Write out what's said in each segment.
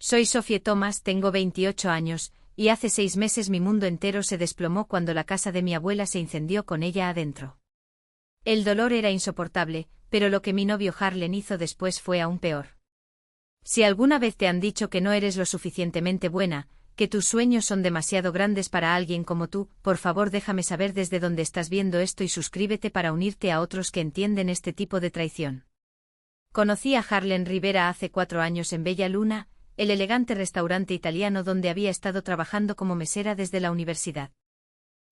Soy Sophie Thomas, tengo 28 años, y hace 6 meses mi mundo entero se desplomó cuando la casa de mi abuela se incendió con ella adentro. El dolor era insoportable, pero lo que mi novio Harlen hizo después fue aún peor. Si alguna vez te han dicho que no eres lo suficientemente buena, que tus sueños son demasiado grandes para alguien como tú, por favor déjame saber desde dónde estás viendo esto y suscríbete para unirte a otros que entienden este tipo de traición. Conocí a Harlen Rivera hace 4 años en Bella Luna, el elegante restaurante italiano donde había estado trabajando como mesera desde la universidad.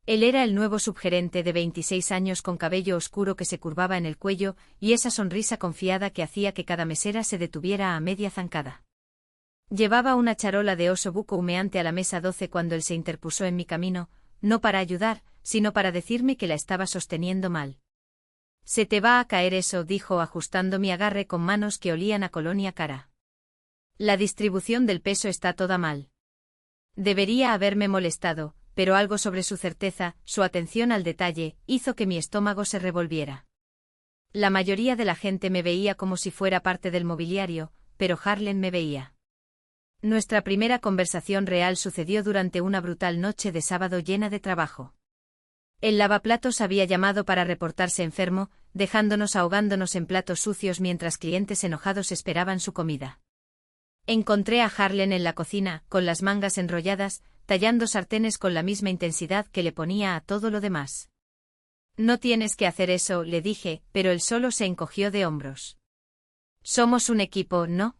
Él era el nuevo subgerente de 26 años con cabello oscuro que se curvaba en el cuello y esa sonrisa confiada que hacía que cada mesera se detuviera a media zancada. Llevaba una charola de oso buco humeante a la mesa 12 cuando él se interpuso en mi camino, no para ayudar, sino para decirme que la estaba sosteniendo mal. «Se te va a caer eso», dijo ajustando mi agarre con manos que olían a colonia cara. «La distribución del peso está toda mal». Debería haberme molestado, pero algo sobre su certeza, su atención al detalle, hizo que mi estómago se revolviera. La mayoría de la gente me veía como si fuera parte del mobiliario, pero Harlen me veía. Nuestra primera conversación real sucedió durante una brutal noche de sábado llena de trabajo. El lavaplatos había llamado para reportarse enfermo, dejándonos ahogándonos en platos sucios mientras clientes enojados esperaban su comida. Encontré a Harlen en la cocina, con las mangas enrolladas, tallando sartenes con la misma intensidad que le ponía a todo lo demás. «No tienes que hacer eso», le dije, pero él solo se encogió de hombros. «Somos un equipo, ¿no?».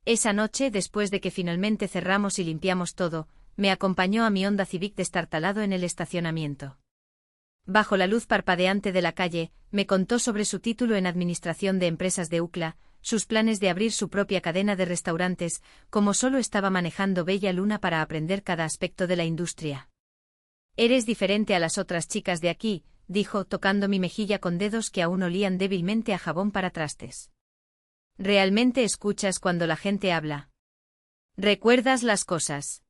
Esa noche, después de que finalmente cerramos y limpiamos todo, me acompañó a mi Honda Civic destartalado en el estacionamiento. Bajo la luz parpadeante de la calle, me contó sobre su título en Administración de Empresas de UCLA, sus planes de abrir su propia cadena de restaurantes, como solo estaba manejando Bella Luna para aprender cada aspecto de la industria. «Eres diferente a las otras chicas de aquí», dijo, tocando mi mejilla con dedos que aún olían débilmente a jabón para trastes. «Realmente escuchas cuando la gente habla. Recuerdas las cosas».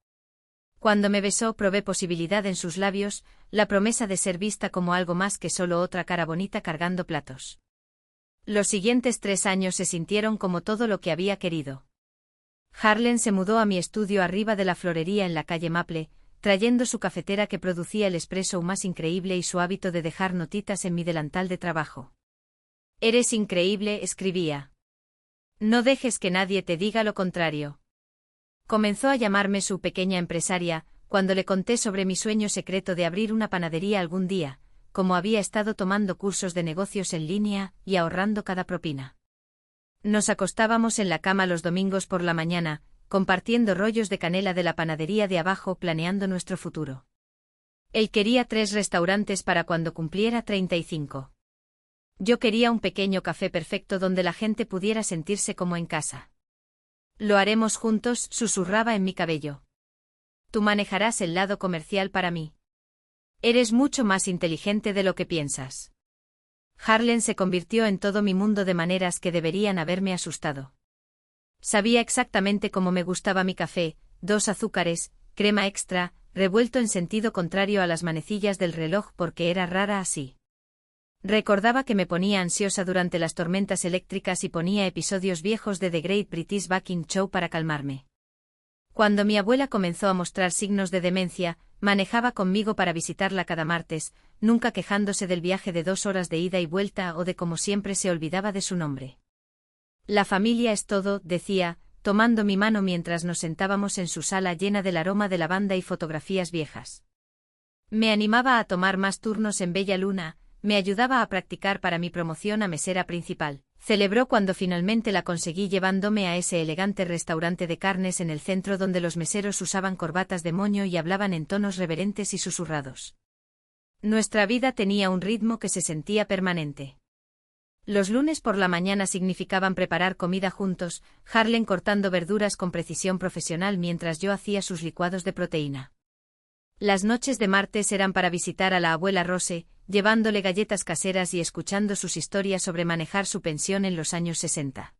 Cuando me besó probé posibilidad en sus labios, la promesa de ser vista como algo más que solo otra cara bonita cargando platos. Los siguientes 3 años se sintieron como todo lo que había querido. Harlen se mudó a mi estudio arriba de la florería en la calle Maple, trayendo su cafetera que producía el espresso más increíble y su hábito de dejar notitas en mi delantal de trabajo. «Eres increíble», escribía. «No dejes que nadie te diga lo contrario». Comenzó a llamarme su pequeña empresaria, cuando le conté sobre mi sueño secreto de abrir una panadería algún día, como había estado tomando cursos de negocios en línea y ahorrando cada propina. Nos acostábamos en la cama los domingos por la mañana, compartiendo rollos de canela de la panadería de abajo planeando nuestro futuro. Él quería 3 restaurantes para cuando cumpliera 35. Yo quería un pequeño café perfecto donde la gente pudiera sentirse como en casa. «Lo haremos juntos», susurraba en mi cabello. «Tú manejarás el lado comercial para mí. Eres mucho más inteligente de lo que piensas». Harlen se convirtió en todo mi mundo de maneras que deberían haberme asustado. Sabía exactamente cómo me gustaba mi café, 2 azúcares, crema extra, revuelto en sentido contrario a las manecillas del reloj porque era rara así. Recordaba que me ponía ansiosa durante las tormentas eléctricas y ponía episodios viejos de The Great British Baking Show para calmarme. Cuando mi abuela comenzó a mostrar signos de demencia, manejaba conmigo para visitarla cada martes, nunca quejándose del viaje de 2 horas de ida y vuelta o de cómo siempre se olvidaba de su nombre. «La familia es todo», decía, tomando mi mano mientras nos sentábamos en su sala llena del aroma de lavanda y fotografías viejas. Me animaba a tomar más turnos en Bella Luna, me ayudaba a practicar para mi promoción a mesera principal. Celebró cuando finalmente la conseguí llevándome a ese elegante restaurante de carnes en el centro donde los meseros usaban corbatas de moño y hablaban en tonos reverentes y susurrados. Nuestra vida tenía un ritmo que se sentía permanente. Los lunes por la mañana significaban preparar comida juntos, Harlen cortando verduras con precisión profesional mientras yo hacía sus licuados de proteína. Las noches de martes eran para visitar a la abuela Rose, llevándole galletas caseras y escuchando sus historias sobre manejar su pensión en los años 60.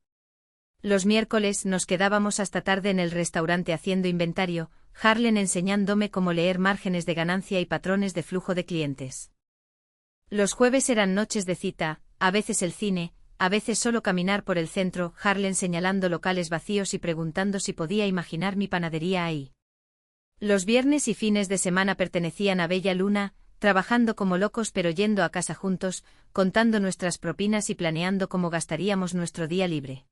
Los miércoles nos quedábamos hasta tarde en el restaurante haciendo inventario, Harlen enseñándome cómo leer márgenes de ganancia y patrones de flujo de clientes. Los jueves eran noches de cita, a veces el cine, a veces solo caminar por el centro, Harlem señalando locales vacíos y preguntando si podía imaginar mi panadería ahí. Los viernes y fines de semana pertenecían a Bella Luna, trabajando como locos pero yendo a casa juntos, contando nuestras propinas y planeando cómo gastaríamos nuestro día libre.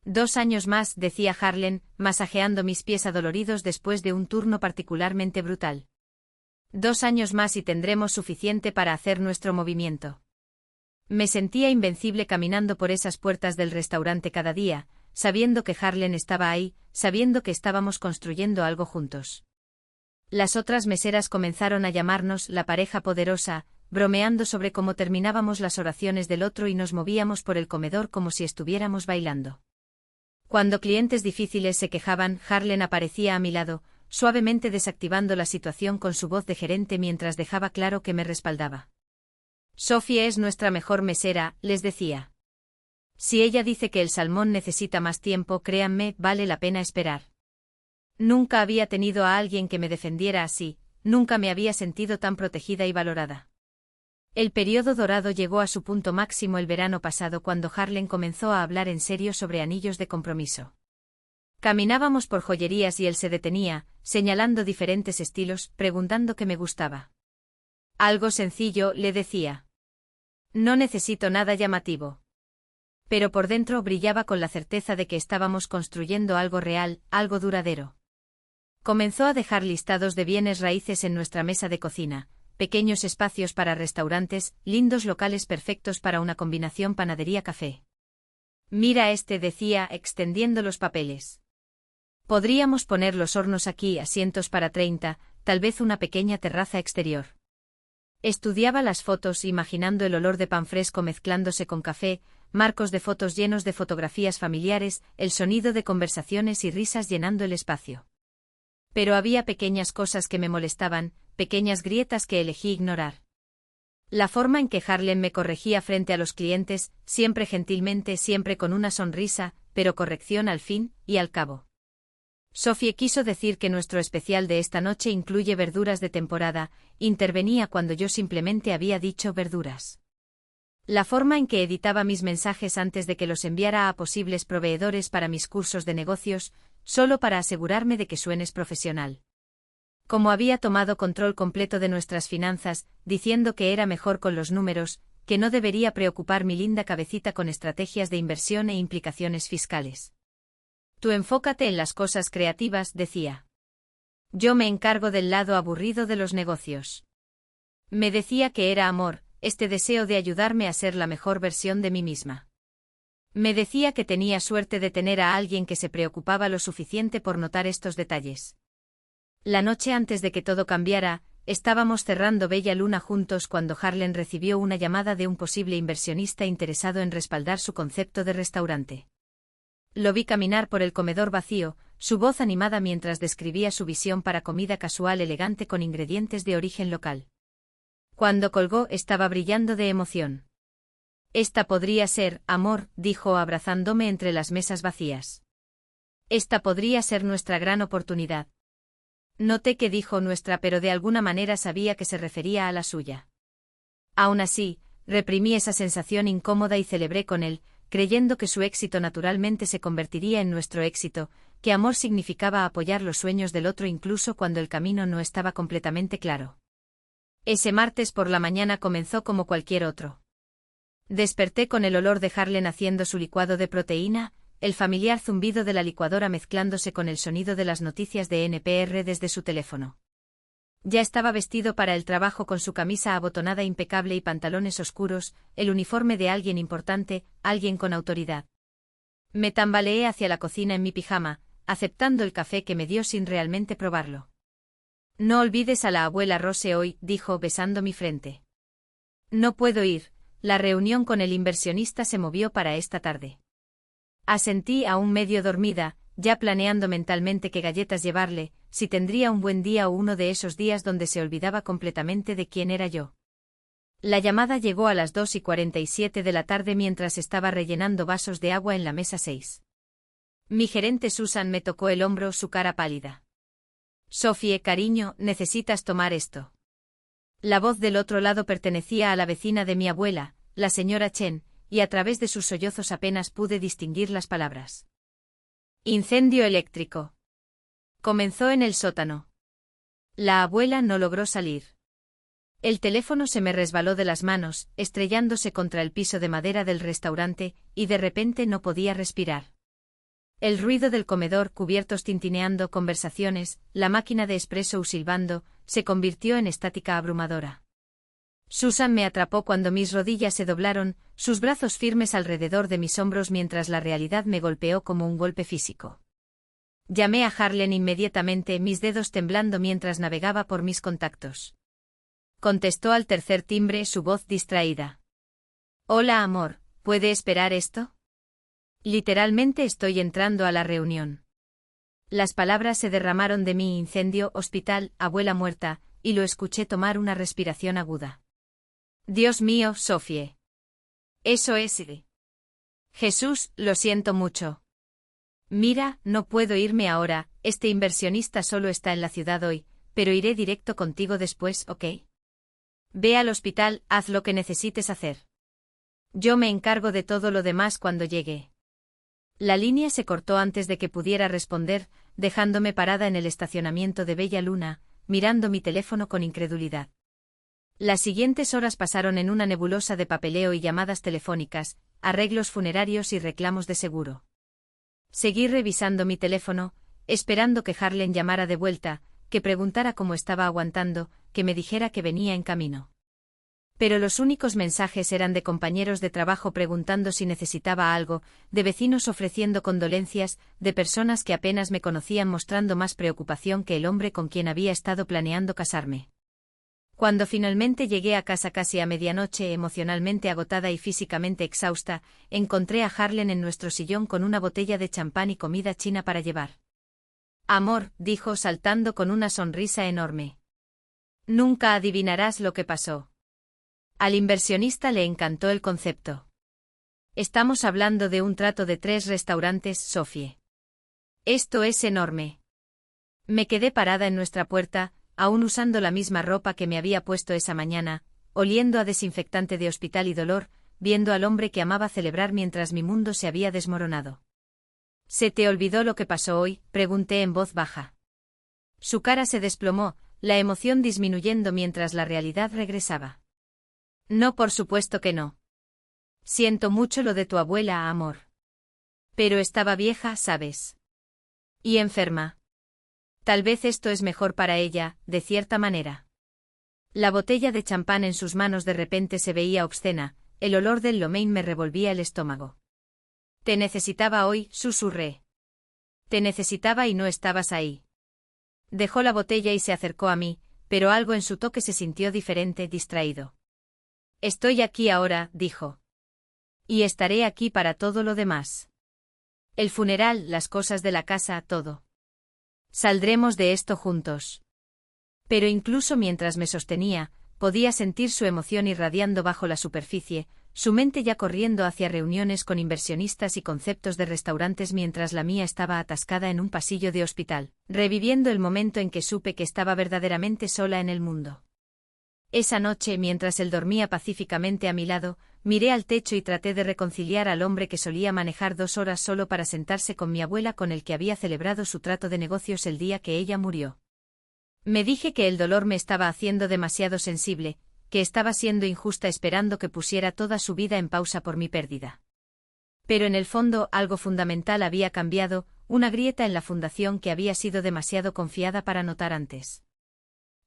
2 años más, decía Harlem, masajeando mis pies adoloridos después de un turno particularmente brutal. 2 años más y tendremos suficiente para hacer nuestro movimiento. Me sentía invencible caminando por esas puertas del restaurante cada día, sabiendo que Harlem estaba ahí, sabiendo que estábamos construyendo algo juntos. Las otras meseras comenzaron a llamarnos la pareja poderosa, bromeando sobre cómo terminábamos las oraciones del otro y nos movíamos por el comedor como si estuviéramos bailando. Cuando clientes difíciles se quejaban, Harlem aparecía a mi lado, suavemente desactivando la situación con su voz de gerente mientras dejaba claro que me respaldaba. Sophie es nuestra mejor mesera, les decía. Si ella dice que el salmón necesita más tiempo, créanme, vale la pena esperar. Nunca había tenido a alguien que me defendiera así, nunca me había sentido tan protegida y valorada. El período dorado llegó a su punto máximo el verano pasado cuando Harlem comenzó a hablar en serio sobre anillos de compromiso. Caminábamos por joyerías y él se detenía, señalando diferentes estilos, preguntando qué me gustaba. Algo sencillo, le decía. No necesito nada llamativo. Pero por dentro brillaba con la certeza de que estábamos construyendo algo real, algo duradero. Comenzó a dejar listados de bienes raíces en nuestra mesa de cocina, pequeños espacios para restaurantes, lindos locales perfectos para una combinación panadería-café. Mira decía, extendiendo los papeles. Podríamos poner los hornos aquí, asientos para 30, tal vez una pequeña terraza exterior. Estudiaba las fotos imaginando el olor de pan fresco mezclándose con café, marcos de fotos llenos de fotografías familiares, el sonido de conversaciones y risas llenando el espacio. Pero había pequeñas cosas que me molestaban, pequeñas grietas que elegí ignorar. La forma en que Harlem me corregía frente a los clientes, siempre gentilmente, siempre con una sonrisa, pero corrección al fin y al cabo. Sophie quiso decir que nuestro especial de esta noche incluye verduras de temporada, intervenía cuando yo simplemente había dicho verduras. La forma en que editaba mis mensajes antes de que los enviara a posibles proveedores para mis cursos de negocios, solo para asegurarme de que suenes profesional. Como había tomado control completo de nuestras finanzas, diciendo que era mejor con los números, que no debería preocupar mi linda cabecita con estrategias de inversión e implicaciones fiscales. Tú enfócate en las cosas creativas, decía. Yo me encargo del lado aburrido de los negocios. Me decía que era amor, este deseo de ayudarme a ser la mejor versión de mí misma. Me decía que tenía suerte de tener a alguien que se preocupaba lo suficiente por notar estos detalles. La noche antes de que todo cambiara, estábamos cerrando Bella Luna juntos cuando Harlem recibió una llamada de un posible inversionista interesado en respaldar su concepto de restaurante. Lo vi caminar por el comedor vacío, su voz animada mientras describía su visión para comida casual elegante con ingredientes de origen local. Cuando colgó estaba brillando de emoción. Esta podría ser, amor, dijo abrazándome entre las mesas vacías. Esta podría ser nuestra gran oportunidad. Noté que dijo nuestra, pero de alguna manera sabía que se refería a la suya. Aún así, reprimí esa sensación incómoda y celebré con él, creyendo que su éxito naturalmente se convertiría en nuestro éxito, que amor significaba apoyar los sueños del otro incluso cuando el camino no estaba completamente claro. Ese martes por la mañana comenzó como cualquier otro. Desperté con el olor de Harlem haciendo su licuado de proteína, el familiar zumbido de la licuadora mezclándose con el sonido de las noticias de NPR desde su teléfono. Ya estaba vestido para el trabajo con su camisa abotonada impecable y pantalones oscuros, el uniforme de alguien importante, alguien con autoridad. Me tambaleé hacia la cocina en mi pijama, aceptando el café que me dio sin realmente probarlo. No olvides a la abuela Rose hoy, dijo besando mi frente. No puedo ir, la reunión con el inversionista se movió para esta tarde. Asentí aún medio dormida, ya planeando mentalmente qué galletas llevarle, si tendría un buen día o uno de esos días donde se olvidaba completamente de quién era yo. La llamada llegó a las 2:47 de la tarde mientras estaba rellenando vasos de agua en la mesa 6. Mi gerente Susan me tocó el hombro, su cara pálida. Sophie, cariño, necesitas tomar esto. La voz del otro lado pertenecía a la vecina de mi abuela, la señora Chen, y a través de sus sollozos apenas pude distinguir las palabras. Incendio eléctrico. Comenzó en el sótano. La abuela no logró salir. El teléfono se me resbaló de las manos, estrellándose contra el piso de madera del restaurante, y de repente no podía respirar. El ruido del comedor, cubiertos tintineando conversaciones, la máquina de espresso silbando, se convirtió en estática abrumadora. Susan me atrapó cuando mis rodillas se doblaron, sus brazos firmes alrededor de mis hombros mientras la realidad me golpeó como un golpe físico. Llamé a Harlan inmediatamente, mis dedos temblando mientras navegaba por mis contactos. Contestó al tercer timbre, su voz distraída. Hola, amor, ¿puede esperar esto? Literalmente estoy entrando a la reunión. Las palabras se derramaron de mí: incendio, hospital, abuela muerta, y lo escuché tomar una respiración aguda. Dios mío, Sophie. Eso es. Jesús, lo siento mucho. Mira, no puedo irme ahora, este inversionista solo está en la ciudad hoy, pero iré directo contigo después, ¿ok? Ve al hospital, haz lo que necesites hacer. Yo me encargo de todo lo demás cuando llegue. La línea se cortó antes de que pudiera responder, dejándome parada en el estacionamiento de Bella Luna, mirando mi teléfono con incredulidad. Las siguientes horas pasaron en una nebulosa de papeleo y llamadas telefónicas, arreglos funerarios y reclamos de seguro. Seguí revisando mi teléfono, esperando que Harlan llamara de vuelta, que preguntara cómo estaba aguantando, que me dijera que venía en camino. Pero los únicos mensajes eran de compañeros de trabajo preguntando si necesitaba algo, de vecinos ofreciendo condolencias, de personas que apenas me conocían mostrando más preocupación que el hombre con quien había estado planeando casarme. Cuando finalmente llegué a casa casi a medianoche, emocionalmente agotada y físicamente exhausta, encontré a Harlan en nuestro sillón con una botella de champán y comida china para llevar. Amor, dijo saltando con una sonrisa enorme. Nunca adivinarás lo que pasó. Al inversionista le encantó el concepto. Estamos hablando de un trato de 3 restaurantes, Sophie. Esto es enorme. Me quedé parada en nuestra puerta, aún usando la misma ropa que me había puesto esa mañana, oliendo a desinfectante de hospital y dolor, viendo al hombre que amaba celebrar mientras mi mundo se había desmoronado. ¿Se te olvidó lo que pasó hoy?, pregunté en voz baja. Su cara se desplomó, la emoción disminuyendo mientras la realidad regresaba. No, por supuesto que no. Siento mucho lo de tu abuela, amor. Pero estaba vieja, ¿sabes? Y enferma. Tal vez esto es mejor para ella, de cierta manera. La botella de champán en sus manos de repente se veía obscena, el olor del Lomain me revolvía el estómago. Te necesitaba hoy, susurré. Te necesitaba y no estabas ahí. Dejó la botella y se acercó a mí, pero algo en su toque se sintió diferente, distraído. Estoy aquí ahora, dijo. Y estaré aquí para todo lo demás. El funeral, las cosas de la casa, todo. Saldremos de esto juntos. Pero incluso mientras me sostenía, podía sentir su emoción irradiando bajo la superficie, su mente ya corriendo hacia reuniones con inversionistas y conceptos de restaurantes mientras la mía estaba atascada en un pasillo de hospital, reviviendo el momento en que supe que estaba verdaderamente sola en el mundo. Esa noche, mientras él dormía pacíficamente a mi lado, miré al techo y traté de reconciliar al hombre que solía manejar 2 horas solo para sentarse con mi abuela con el que había celebrado su trato de negocios el día que ella murió. Me dije que el dolor me estaba haciendo demasiado sensible, que estaba siendo injusta esperando que pusiera toda su vida en pausa por mi pérdida. Pero en el fondo algo fundamental había cambiado, una grieta en la fundación que había sido demasiado confiada para notar antes.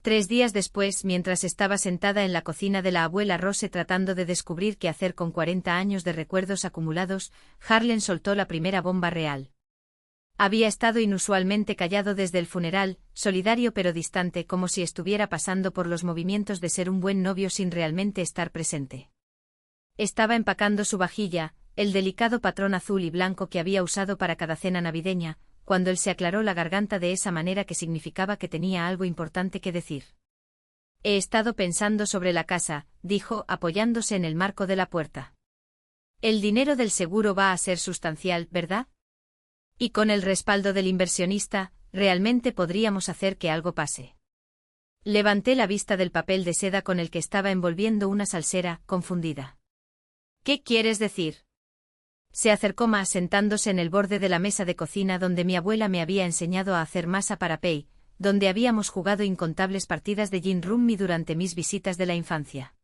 3 días después, mientras estaba sentada en la cocina de la abuela Rose tratando de descubrir qué hacer con 40 años de recuerdos acumulados, Harlan soltó la primera bomba real. Había estado inusualmente callado desde el funeral, solidario pero distante, como si estuviera pasando por los movimientos de ser un buen novio sin realmente estar presente. Estaba empacando su vajilla, el delicado patrón azul y blanco que había usado para cada cena navideña, cuando él se aclaró la garganta de esa manera que significaba que tenía algo importante que decir. He estado pensando sobre la casa, dijo, apoyándose en el marco de la puerta. El dinero del seguro va a ser sustancial, ¿verdad? Y con el respaldo del inversionista, realmente podríamos hacer que algo pase. Levanté la vista del papel de seda con el que estaba envolviendo una salsera, confundida. ¿Qué quieres decir? Se acercó más sentándose en el borde de la mesa de cocina donde mi abuela me había enseñado a hacer masa para pay, donde habíamos jugado incontables partidas de gin rummy durante mis visitas de la infancia.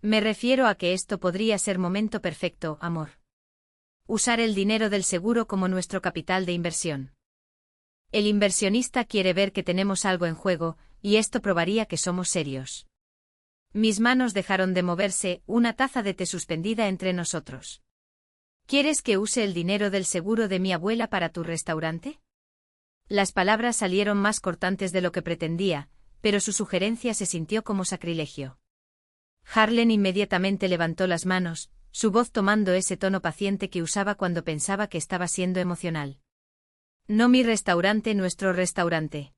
Me refiero a que esto podría ser momento perfecto, amor. Usar el dinero del seguro como nuestro capital de inversión. El inversionista quiere ver que tenemos algo en juego, y esto probaría que somos serios. Mis manos dejaron de moverse, una taza de té suspendida entre nosotros. ¿Quieres que use el dinero del seguro de mi abuela para tu restaurante? Las palabras salieron más cortantes de lo que pretendía, pero su sugerencia se sintió como sacrilegio. Harlan inmediatamente levantó las manos, su voz tomando ese tono paciente que usaba cuando pensaba que estaba siendo emocional. No mi restaurante, nuestro restaurante.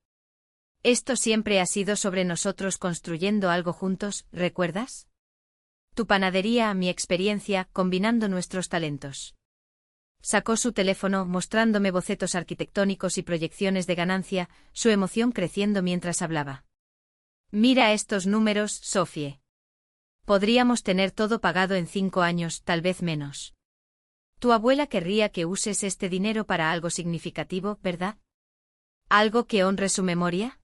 Esto siempre ha sido sobre nosotros construyendo algo juntos, ¿recuerdas? Tu panadería, mi experiencia, combinando nuestros talentos. Sacó su teléfono, mostrándome bocetos arquitectónicos y proyecciones de ganancia, su emoción creciendo mientras hablaba. Mira estos números, Sophie. Podríamos tener todo pagado en 5 años, tal vez menos. Tu abuela querría que uses este dinero para algo significativo, ¿verdad? ¿Algo que honre su memoria?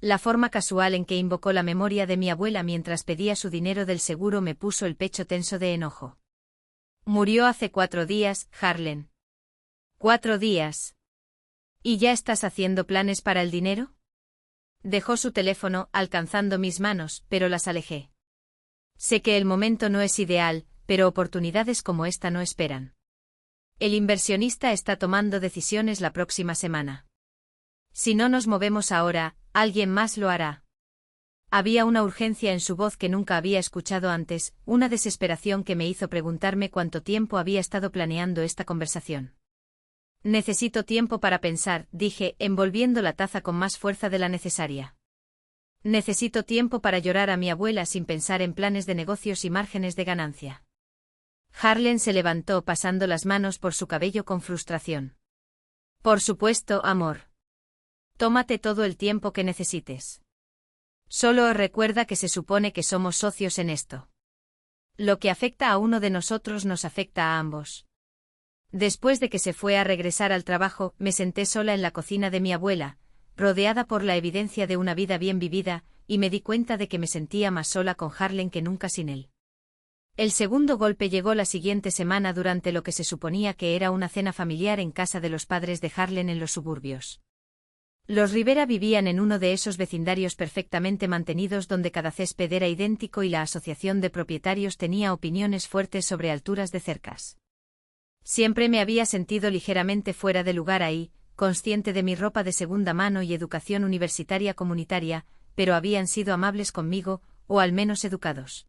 La forma casual en que invocó la memoria de mi abuela mientras pedía su dinero del seguro me puso el pecho tenso de enojo. Murió hace 4 días, Harlan. 4 días. ¿Y ya estás haciendo planes para el dinero? Dejó su teléfono, alcanzando mis manos, pero las alejé. Sé que el momento no es ideal, pero oportunidades como esta no esperan. El inversionista está tomando decisiones la próxima semana. Si no nos movemos ahora, alguien más lo hará. Había una urgencia en su voz que nunca había escuchado antes, una desesperación que me hizo preguntarme cuánto tiempo había estado planeando esta conversación. Necesito tiempo para pensar, dije, envolviendo la taza con más fuerza de la necesaria. Necesito tiempo para llorar a mi abuela sin pensar en planes de negocios y márgenes de ganancia. Harlan se levantó pasando las manos por su cabello con frustración. Por supuesto, amor. Tómate todo el tiempo que necesites. Solo recuerda que se supone que somos socios en esto. Lo que afecta a uno de nosotros nos afecta a ambos. Después de que se fue a regresar al trabajo, me senté sola en la cocina de mi abuela, rodeada por la evidencia de una vida bien vivida, y me di cuenta de que me sentía más sola con Harlan que nunca sin él. El segundo golpe llegó la siguiente semana durante lo que se suponía que era una cena familiar en casa de los padres de Harlan en los suburbios. Los Rivera vivían en uno de esos vecindarios perfectamente mantenidos donde cada césped era idéntico y la asociación de propietarios tenía opiniones fuertes sobre alturas de cercas. Siempre me había sentido ligeramente fuera de lugar ahí, consciente de mi ropa de segunda mano y educación universitaria comunitaria, pero habían sido amables conmigo, o al menos educados.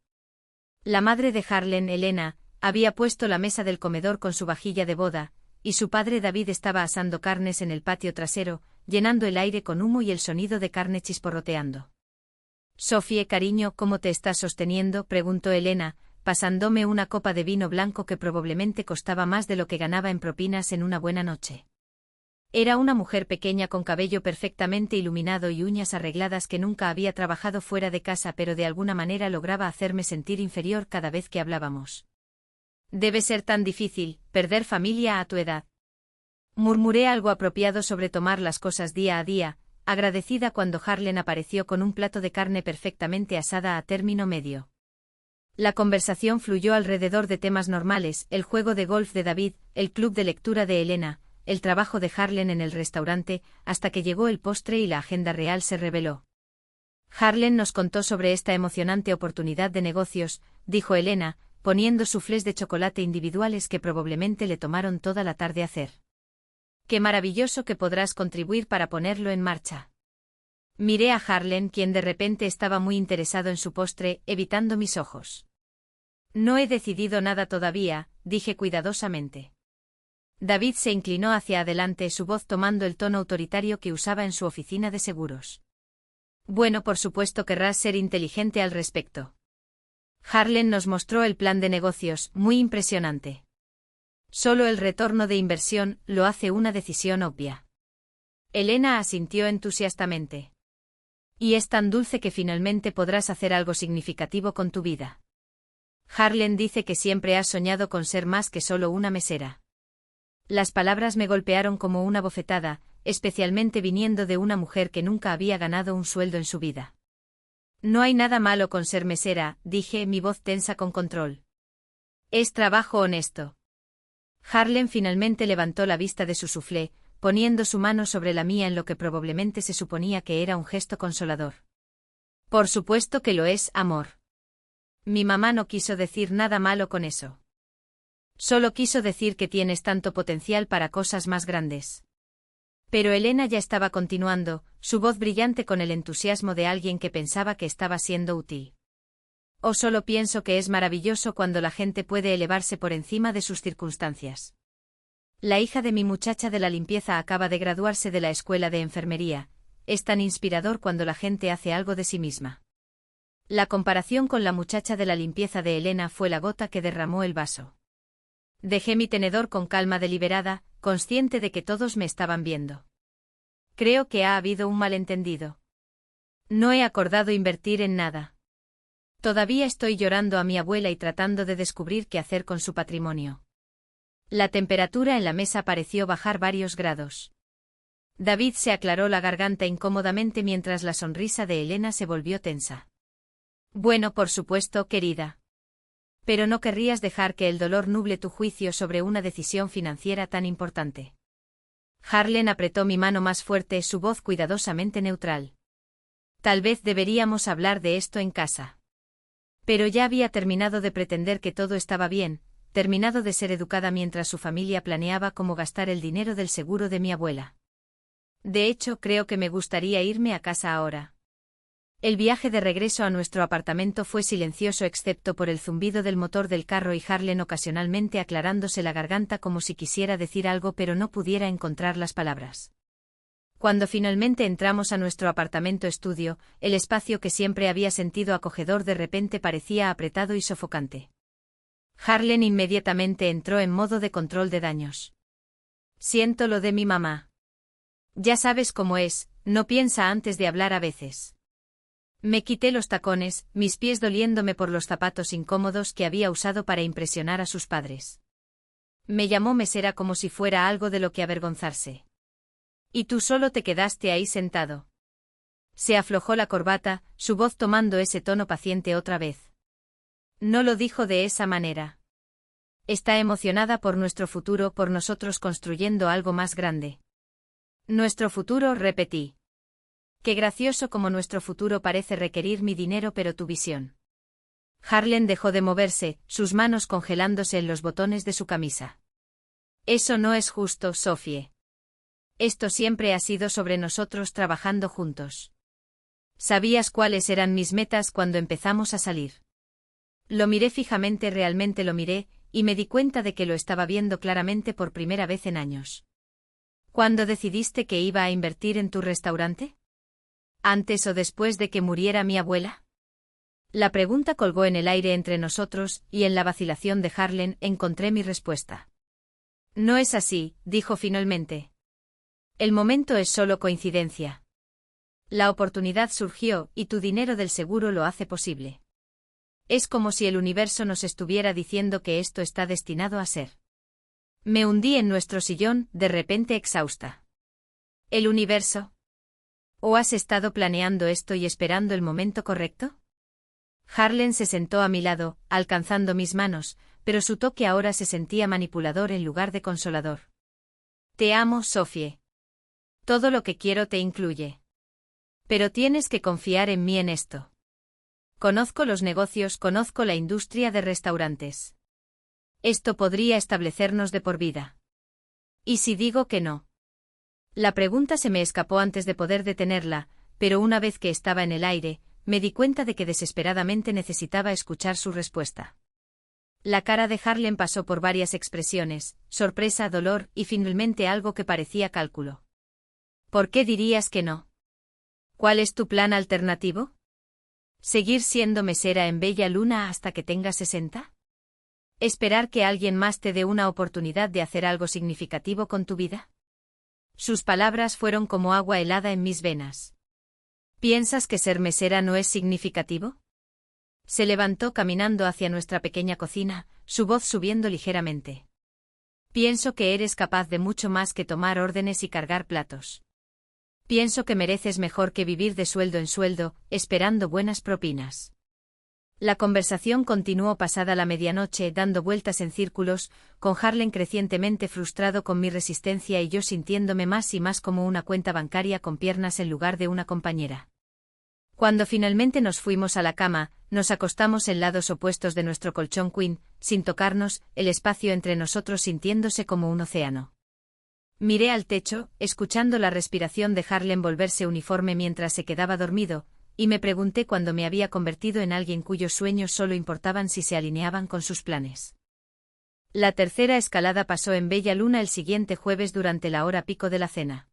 La madre de Harlan, Elena, había puesto la mesa del comedor con su vajilla de boda, y su padre David estaba asando carnes en el patio trasero, llenando el aire con humo y el sonido de carne chisporroteando. Sophie, cariño, ¿cómo te estás sosteniendo?, preguntó Elena, pasándome una copa de vino blanco que probablemente costaba más de lo que ganaba en propinas en una buena noche. Era una mujer pequeña con cabello perfectamente iluminado y uñas arregladas que nunca había trabajado fuera de casa, pero de alguna manera lograba hacerme sentir inferior cada vez que hablábamos. Debe ser tan difícil, perder familia a tu edad. Murmuré algo apropiado sobre tomar las cosas día a día, agradecida cuando Harlan apareció con un plato de carne perfectamente asada a término medio. La conversación fluyó alrededor de temas normales, el juego de golf de David, el club de lectura de Elena, el trabajo de Harlan en el restaurante, hasta que llegó el postre y la agenda real se reveló. Harlan nos contó sobre esta emocionante oportunidad de negocios, dijo Elena, poniendo suflés de chocolate individuales que probablemente le tomaron toda la tarde hacer. Qué maravilloso que podrás contribuir para ponerlo en marcha. Miré a Harlan, quien de repente estaba muy interesado en su postre, evitando mis ojos. No he decidido nada todavía, dije cuidadosamente. David se inclinó hacia adelante, su voz tomando el tono autoritario que usaba en su oficina de seguros. Bueno, por supuesto querrás ser inteligente al respecto. Harlan nos mostró el plan de negocios, muy impresionante. Solo el retorno de inversión lo hace una decisión obvia. Elena asintió entusiastamente. Y es tan dulce que finalmente podrás hacer algo significativo con tu vida. Harlen dice que siempre has soñado con ser más que solo una mesera. Las palabras me golpearon como una bofetada, especialmente viniendo de una mujer que nunca había ganado un sueldo en su vida. No hay nada malo con ser mesera, dije, mi voz tensa con control. Es trabajo honesto. Harlen finalmente levantó la vista de su soufflé, poniendo su mano sobre la mía en lo que probablemente se suponía que era un gesto consolador. Por supuesto que lo es, amor. Mi mamá no quiso decir nada malo con eso. Solo quiso decir que tienes tanto potencial para cosas más grandes. Pero Elena ya estaba continuando, su voz brillante con el entusiasmo de alguien que pensaba que estaba siendo útil. O solo pienso que es maravilloso cuando la gente puede elevarse por encima de sus circunstancias. La hija de mi muchacha de la limpieza acaba de graduarse de la escuela de enfermería. Es tan inspirador cuando la gente hace algo de sí misma. La comparación con la muchacha de la limpieza de Elena fue la gota que derramó el vaso. Dejé mi tenedor con calma deliberada, consciente de que todos me estaban viendo. Creo que ha habido un malentendido. No he acordado invertir en nada. Todavía estoy llorando a mi abuela y tratando de descubrir qué hacer con su patrimonio. La temperatura en la mesa pareció bajar varios grados. David se aclaró la garganta incómodamente mientras la sonrisa de Elena se volvió tensa. Bueno, por supuesto, querida. Pero no querrías dejar que el dolor nuble tu juicio sobre una decisión financiera tan importante. Harlen apretó mi mano más fuerte, su voz cuidadosamente neutral. Tal vez deberíamos hablar de esto en casa. Pero ya había terminado de pretender que todo estaba bien, terminado de ser educada mientras su familia planeaba cómo gastar el dinero del seguro de mi abuela. De hecho, creo que me gustaría irme a casa ahora. El viaje de regreso a nuestro apartamento fue silencioso excepto por el zumbido del motor del carro y Harlen ocasionalmente aclarándose la garganta como si quisiera decir algo pero no pudiera encontrar las palabras. Cuando finalmente entramos a nuestro apartamento estudio, el espacio que siempre había sentido acogedor de repente parecía apretado y sofocante. Harlen inmediatamente entró en modo de control de daños. Siento lo de mi mamá. Ya sabes cómo es, no piensa antes de hablar a veces. Me quité los tacones, mis pies doliéndome por los zapatos incómodos que había usado para impresionar a sus padres. Me llamó mesera como si fuera algo de lo que avergonzarse. Y tú solo te quedaste ahí sentado. Se aflojó la corbata, su voz tomando ese tono paciente otra vez. No lo dijo de esa manera. Está emocionada por nuestro futuro, por nosotros construyendo algo más grande. Nuestro futuro, repetí. Qué gracioso como nuestro futuro parece requerir mi dinero pero tu visión. Harlen dejó de moverse, sus manos congelándose en los botones de su camisa. Eso no es justo, Sophie. Esto siempre ha sido sobre nosotros trabajando juntos. ¿Sabías cuáles eran mis metas cuando empezamos a salir? Lo miré fijamente, realmente lo miré, y me di cuenta de que lo estaba viendo claramente por primera vez en años. ¿Cuándo decidiste que iba a invertir en tu restaurante? ¿Antes o después de que muriera mi abuela? La pregunta colgó en el aire entre nosotros, y en la vacilación de Harlen encontré mi respuesta. No es así, dijo finalmente. El momento es solo coincidencia. La oportunidad surgió, y tu dinero del seguro lo hace posible. Es como si el universo nos estuviera diciendo que esto está destinado a ser. Me hundí en nuestro sillón, de repente exhausta. ¿El universo? ¿O has estado planeando esto y esperando el momento correcto? Harlen se sentó a mi lado, alcanzando mis manos, pero su toque ahora se sentía manipulador en lugar de consolador. Te amo, Sophie. Todo lo que quiero te incluye. Pero tienes que confiar en mí en esto. Conozco los negocios, conozco la industria de restaurantes. Esto podría establecernos de por vida. ¿Y si digo que no? La pregunta se me escapó antes de poder detenerla, pero una vez que estaba en el aire, me di cuenta de que desesperadamente necesitaba escuchar su respuesta. La cara de Harlen pasó por varias expresiones, sorpresa, dolor y finalmente algo que parecía cálculo. ¿Por qué dirías que no? ¿Cuál es tu plan alternativo? ¿Seguir siendo mesera en Bella Luna hasta que tengas 60? ¿Esperar que alguien más te dé una oportunidad de hacer algo significativo con tu vida? Sus palabras fueron como agua helada en mis venas. ¿Piensas que ser mesera no es significativo? Se levantó caminando hacia nuestra pequeña cocina, su voz subiendo ligeramente. Pienso que eres capaz de mucho más que tomar órdenes y cargar platos. Pienso que mereces mejor que vivir de sueldo en sueldo, esperando buenas propinas. La conversación continuó pasada la medianoche, dando vueltas en círculos, con Harlen crecientemente frustrado con mi resistencia y yo sintiéndome más y más como una cuenta bancaria con piernas en lugar de una compañera. Cuando finalmente nos fuimos a la cama, nos acostamos en lados opuestos de nuestro colchón queen, sin tocarnos, el espacio entre nosotros sintiéndose como un océano. Miré al techo, escuchando la respiración de Harlen volverse uniforme mientras se quedaba dormido, y me pregunté cuándo me había convertido en alguien cuyos sueños solo importaban si se alineaban con sus planes. La tercera escalada pasó en bella luna el siguiente jueves durante la hora pico de la cena.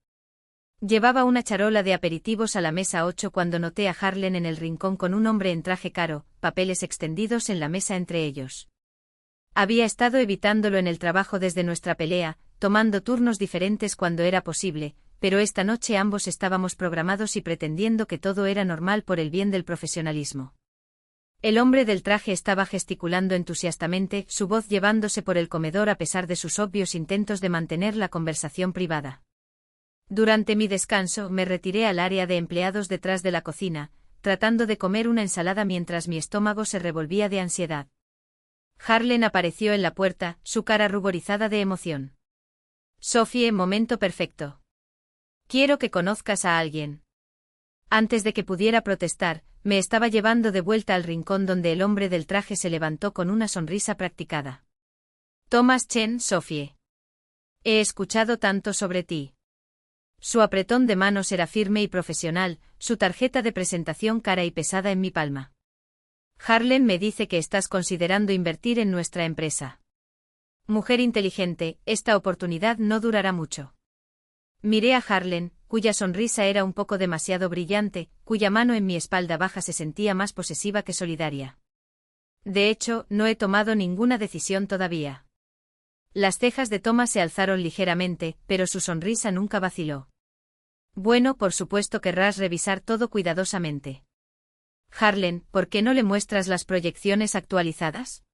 Llevaba una charola de aperitivos a la mesa 8 cuando noté a Harlen en el rincón con un hombre en traje caro, papeles extendidos en la mesa entre ellos. Había estado evitándolo en el trabajo desde nuestra pelea, tomando turnos diferentes cuando era posible, pero esta noche ambos estábamos programados y pretendiendo que todo era normal por el bien del profesionalismo. El hombre del traje estaba gesticulando entusiastamente, su voz llevándose por el comedor a pesar de sus obvios intentos de mantener la conversación privada. Durante mi descanso me retiré al área de empleados detrás de la cocina, tratando de comer una ensalada mientras mi estómago se revolvía de ansiedad. Harlen apareció en la puerta, su cara ruborizada de emoción. Sophie, momento perfecto. Quiero que conozcas a alguien. Antes de que pudiera protestar, me estaba llevando de vuelta al rincón donde el hombre del traje se levantó con una sonrisa practicada. Thomas Chen, Sophie. He escuchado tanto sobre ti. Su apretón de manos era firme y profesional, su tarjeta de presentación cara y pesada en mi palma. Harlen me dice que estás considerando invertir en nuestra empresa. Mujer inteligente, esta oportunidad no durará mucho. Miré a Harlen, cuya sonrisa era un poco demasiado brillante, cuya mano en mi espalda baja se sentía más posesiva que solidaria. De hecho, no he tomado ninguna decisión todavía. Las cejas de Thomas se alzaron ligeramente, pero su sonrisa nunca vaciló. Bueno, por supuesto querrás revisar todo cuidadosamente. Harlen, ¿por qué no le muestras las proyecciones actualizadas?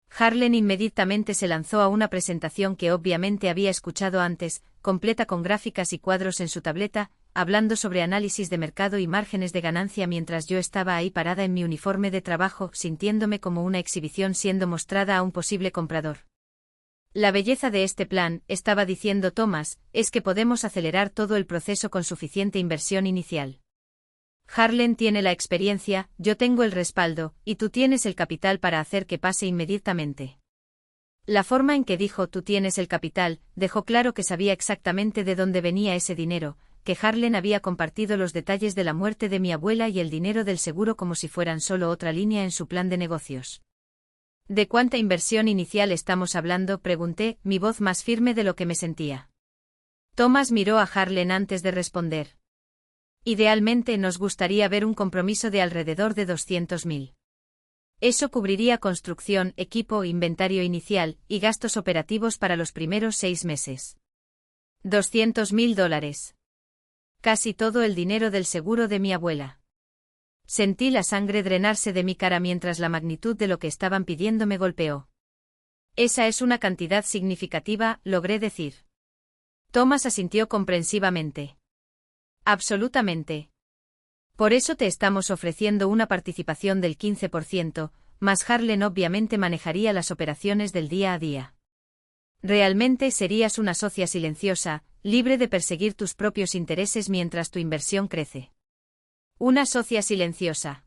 Harlen inmediatamente se lanzó a una presentación que obviamente había escuchado antes, completa con gráficas y cuadros en su tableta, hablando sobre análisis de mercado y márgenes de ganancia mientras yo estaba ahí parada en mi uniforme de trabajo, sintiéndome como una exhibición siendo mostrada a un posible comprador. La belleza de este plan, estaba diciendo Thomas, es que podemos acelerar todo el proceso con suficiente inversión inicial. Harlen tiene la experiencia, yo tengo el respaldo, y tú tienes el capital para hacer que pase inmediatamente. La forma en que dijo tú tienes el capital, dejó claro que sabía exactamente de dónde venía ese dinero, que Harlen había compartido los detalles de la muerte de mi abuela y el dinero del seguro como si fueran solo otra línea en su plan de negocios. ¿De cuánta inversión inicial estamos hablando?, pregunté, mi voz más firme de lo que me sentía. Thomas miró a Harlen antes de responder. Idealmente nos gustaría ver un compromiso de alrededor de 200.000. Eso cubriría construcción, equipo, inventario inicial, y gastos operativos para los primeros 6 meses. $200.000. Casi todo el dinero del seguro de mi abuela. Sentí la sangre drenarse de mi cara mientras la magnitud de lo que estaban pidiendo me golpeó. Esa es una cantidad significativa, logré decir. Thomas asintió comprensivamente. Absolutamente. Por eso te estamos ofreciendo una participación del 15%, más Harlen obviamente manejaría las operaciones del día a día. Realmente serías una socia silenciosa, libre de perseguir tus propios intereses mientras tu inversión crece. Una socia silenciosa.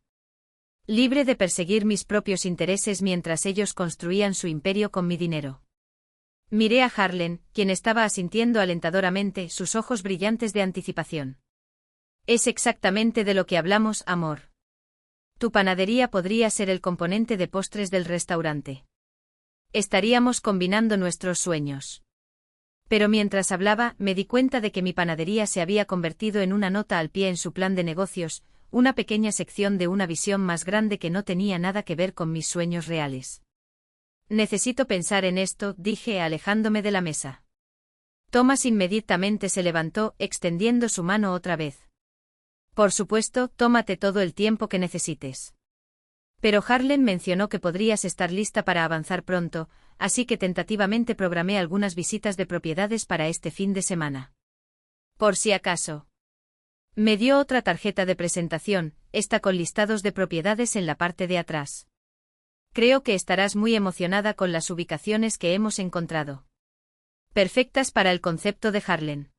Libre de perseguir mis propios intereses mientras ellos construían su imperio con mi dinero. Miré a Harlen, quien estaba asintiendo alentadoramente, sus ojos brillantes de anticipación. Es exactamente de lo que hablamos, amor. Tu panadería podría ser el componente de postres del restaurante. Estaríamos combinando nuestros sueños. Pero mientras hablaba, me di cuenta de que mi panadería se había convertido en una nota al pie en su plan de negocios, una pequeña sección de una visión más grande que no tenía nada que ver con mis sueños reales. Necesito pensar en esto, dije alejándome de la mesa. Thomas inmediatamente se levantó, extendiendo su mano otra vez. Por supuesto, tómate todo el tiempo que necesites. Pero Harlan mencionó que podrías estar lista para avanzar pronto, así que tentativamente programé algunas visitas de propiedades para este fin de semana. Por si acaso. Me dio otra tarjeta de presentación, esta con listados de propiedades en la parte de atrás. Creo que estarás muy emocionada con las ubicaciones que hemos encontrado. Perfectas para el concepto de Harlan.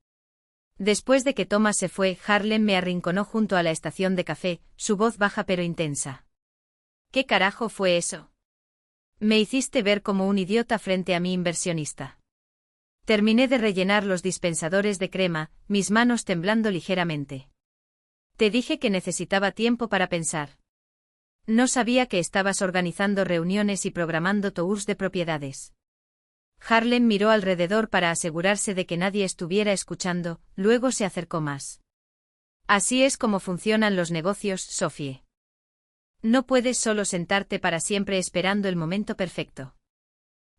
Después de que Thomas se fue, Harlan me arrinconó junto a la estación de café, su voz baja pero intensa. ¿Qué carajo fue eso? Me hiciste ver como un idiota frente a mi inversionista. Terminé de rellenar los dispensadores de crema, mis manos temblando ligeramente. Te dije que necesitaba tiempo para pensar. No sabía que estabas organizando reuniones y programando tours de propiedades. Harlan miró alrededor para asegurarse de que nadie estuviera escuchando, luego se acercó más. Así es como funcionan los negocios, Sophie. No puedes solo sentarte para siempre esperando el momento perfecto.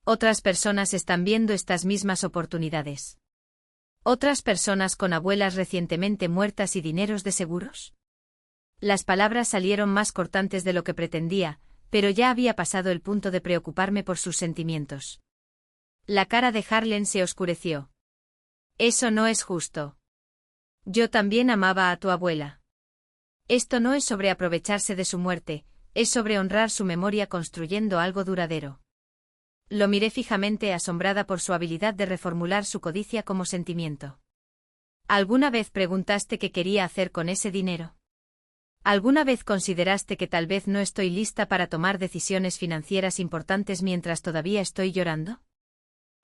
Otras personas están viendo estas mismas oportunidades. ¿Otras personas con abuelas recientemente muertas y dineros de seguros? Las palabras salieron más cortantes de lo que pretendía, pero ya había pasado el punto de preocuparme por sus sentimientos. La cara de Harlan se oscureció. Eso no es justo. Yo también amaba a tu abuela. Esto no es sobre aprovecharse de su muerte, es sobre honrar su memoria construyendo algo duradero. Lo miré fijamente, asombrada por su habilidad de reformular su codicia como sentimiento. ¿Alguna vez preguntaste qué quería hacer con ese dinero? ¿Alguna vez consideraste que tal vez no estoy lista para tomar decisiones financieras importantes mientras todavía estoy llorando?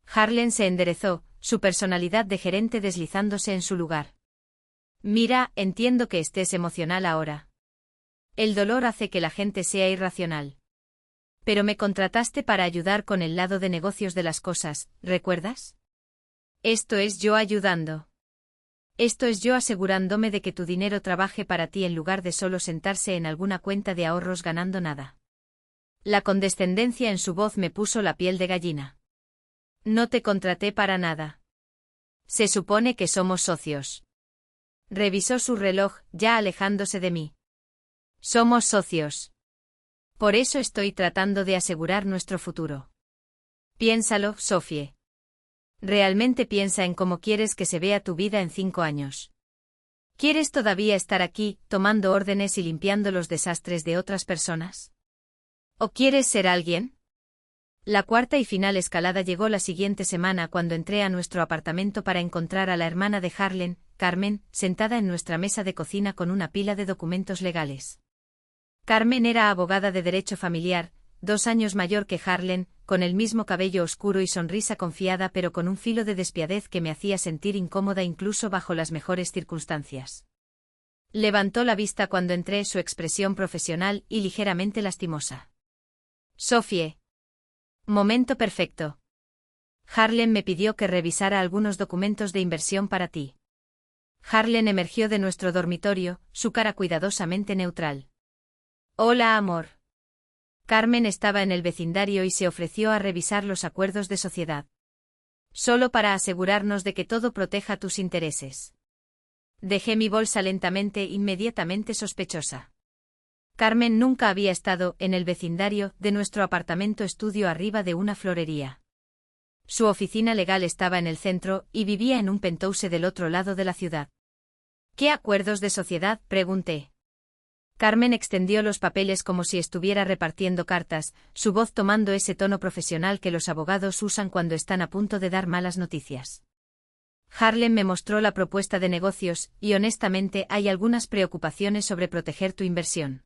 Harlan se enderezó, su personalidad de gerente deslizándose en su lugar. Mira, entiendo que estés emocional ahora. El dolor hace que la gente sea irracional. Pero me contrataste para ayudar con el lado de negocios de las cosas, ¿recuerdas? Esto es yo ayudando. Esto es yo asegurándome de que tu dinero trabaje para ti en lugar de solo sentarse en alguna cuenta de ahorros ganando nada. La condescendencia en su voz me puso la piel de gallina. No te contraté para nada. Se supone que somos socios. Revisó su reloj, ya alejándose de mí. Somos socios. Por eso estoy tratando de asegurar nuestro futuro. Piénsalo, Sophie. Realmente piensa en cómo quieres que se vea tu vida en 5 años. ¿Quieres todavía estar aquí, tomando órdenes y limpiando los desastres de otras personas? ¿O quieres ser alguien? La cuarta y final escalada llegó la siguiente semana cuando entré a nuestro apartamento para encontrar a la hermana de Harlan, Carmen, sentada en nuestra mesa de cocina con una pila de documentos legales. Carmen era abogada de derecho familiar, 2 años mayor que Harlan, con el mismo cabello oscuro y sonrisa confiada pero con un filo de despiadez que me hacía sentir incómoda incluso bajo las mejores circunstancias. Levantó la vista cuando entré, su expresión profesional y ligeramente lastimosa. Sophie. Momento perfecto. Harlan me pidió que revisara algunos documentos de inversión para ti. Harlan emergió de nuestro dormitorio, su cara cuidadosamente neutral. Hola, amor. Carmen estaba en el vecindario y se ofreció a revisar los acuerdos de sociedad. Solo para asegurarnos de que todo proteja tus intereses. Dejé mi bolsa lentamente, inmediatamente sospechosa. Carmen nunca había estado en el vecindario de nuestro apartamento estudio arriba de una florería. Su oficina legal estaba en el centro y vivía en un penthouse del otro lado de la ciudad. ¿Qué acuerdos de sociedad?, pregunté. Carmen extendió los papeles como si estuviera repartiendo cartas, su voz tomando ese tono profesional que los abogados usan cuando están a punto de dar malas noticias. Harlan me mostró la propuesta de negocios, y honestamente hay algunas preocupaciones sobre proteger tu inversión.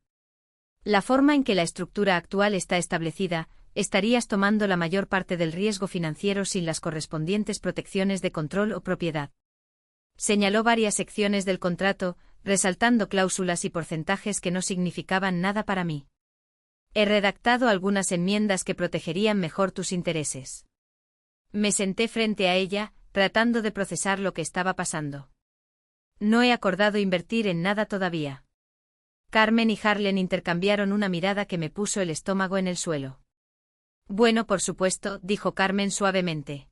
La forma en que la estructura actual está establecida, estarías tomando la mayor parte del riesgo financiero sin las correspondientes protecciones de control o propiedad. Señaló varias secciones del contrato, resaltando cláusulas y porcentajes que no significaban nada para mí. He redactado algunas enmiendas que protegerían mejor tus intereses. Me senté frente a ella, tratando de procesar lo que estaba pasando. No he acordado invertir en nada todavía. Carmen y Harlan intercambiaron una mirada que me puso el estómago en el suelo. Bueno, por supuesto, dijo Carmen suavemente.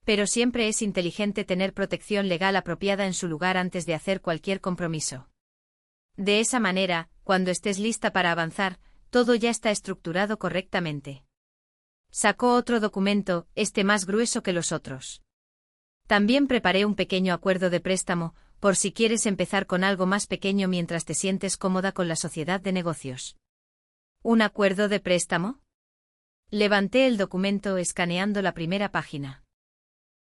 Pero siempre es inteligente tener protección legal apropiada en su lugar antes de hacer cualquier compromiso. De esa manera, cuando estés lista para avanzar, Todo ya está estructurado correctamente. Sacó otro documento, este más grueso que los otros. También preparé un pequeño acuerdo de préstamo, por si quieres empezar con algo más pequeño mientras te sientes cómoda con la sociedad de negocios. ¿Un acuerdo de préstamo? Levanté el documento escaneando la primera página.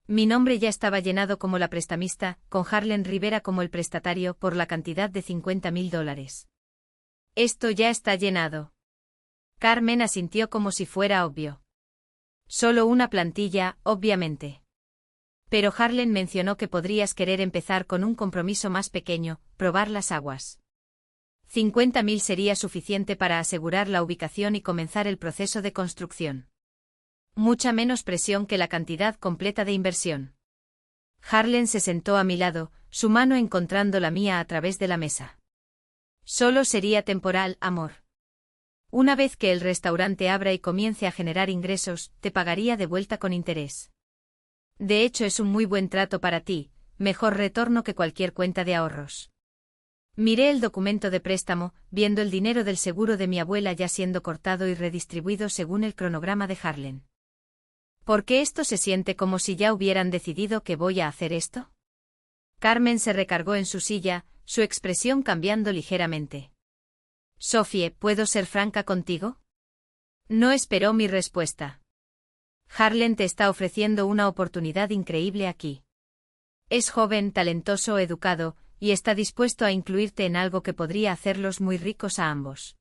Mi nombre ya estaba llenado como la prestamista, con Harlen Rivera como el prestatario por la cantidad de $50.000. Esto ya está llenado. Carmen asintió como si fuera obvio. Solo una plantilla, obviamente. Pero Harlen mencionó que podrías querer empezar con un compromiso más pequeño, probar las aguas. 50.000 sería suficiente para asegurar la ubicación y comenzar el proceso de construcción. Mucha menos presión que la cantidad completa de inversión. Harlen se sentó a mi lado, su mano encontrando la mía a través de la mesa. Solo sería temporal, amor. Una vez que el restaurante abra y comience a generar ingresos, te pagaría de vuelta con interés. De hecho, es un muy buen trato para ti, mejor retorno que cualquier cuenta de ahorros. Miré el documento de préstamo, viendo el dinero del seguro de mi abuela ya siendo cortado y redistribuido según el cronograma de Harlen. ¿Por qué esto se siente como si ya hubieran decidido que voy a hacer esto? Carmen se recargó en su silla, su expresión cambiando ligeramente. Sophie, ¿puedo ser franca contigo? No esperó mi respuesta. Harlen te está ofreciendo una oportunidad increíble aquí. Es joven, talentoso, educado, y está dispuesto a incluirte en algo que podría hacerlos muy ricos a ambos.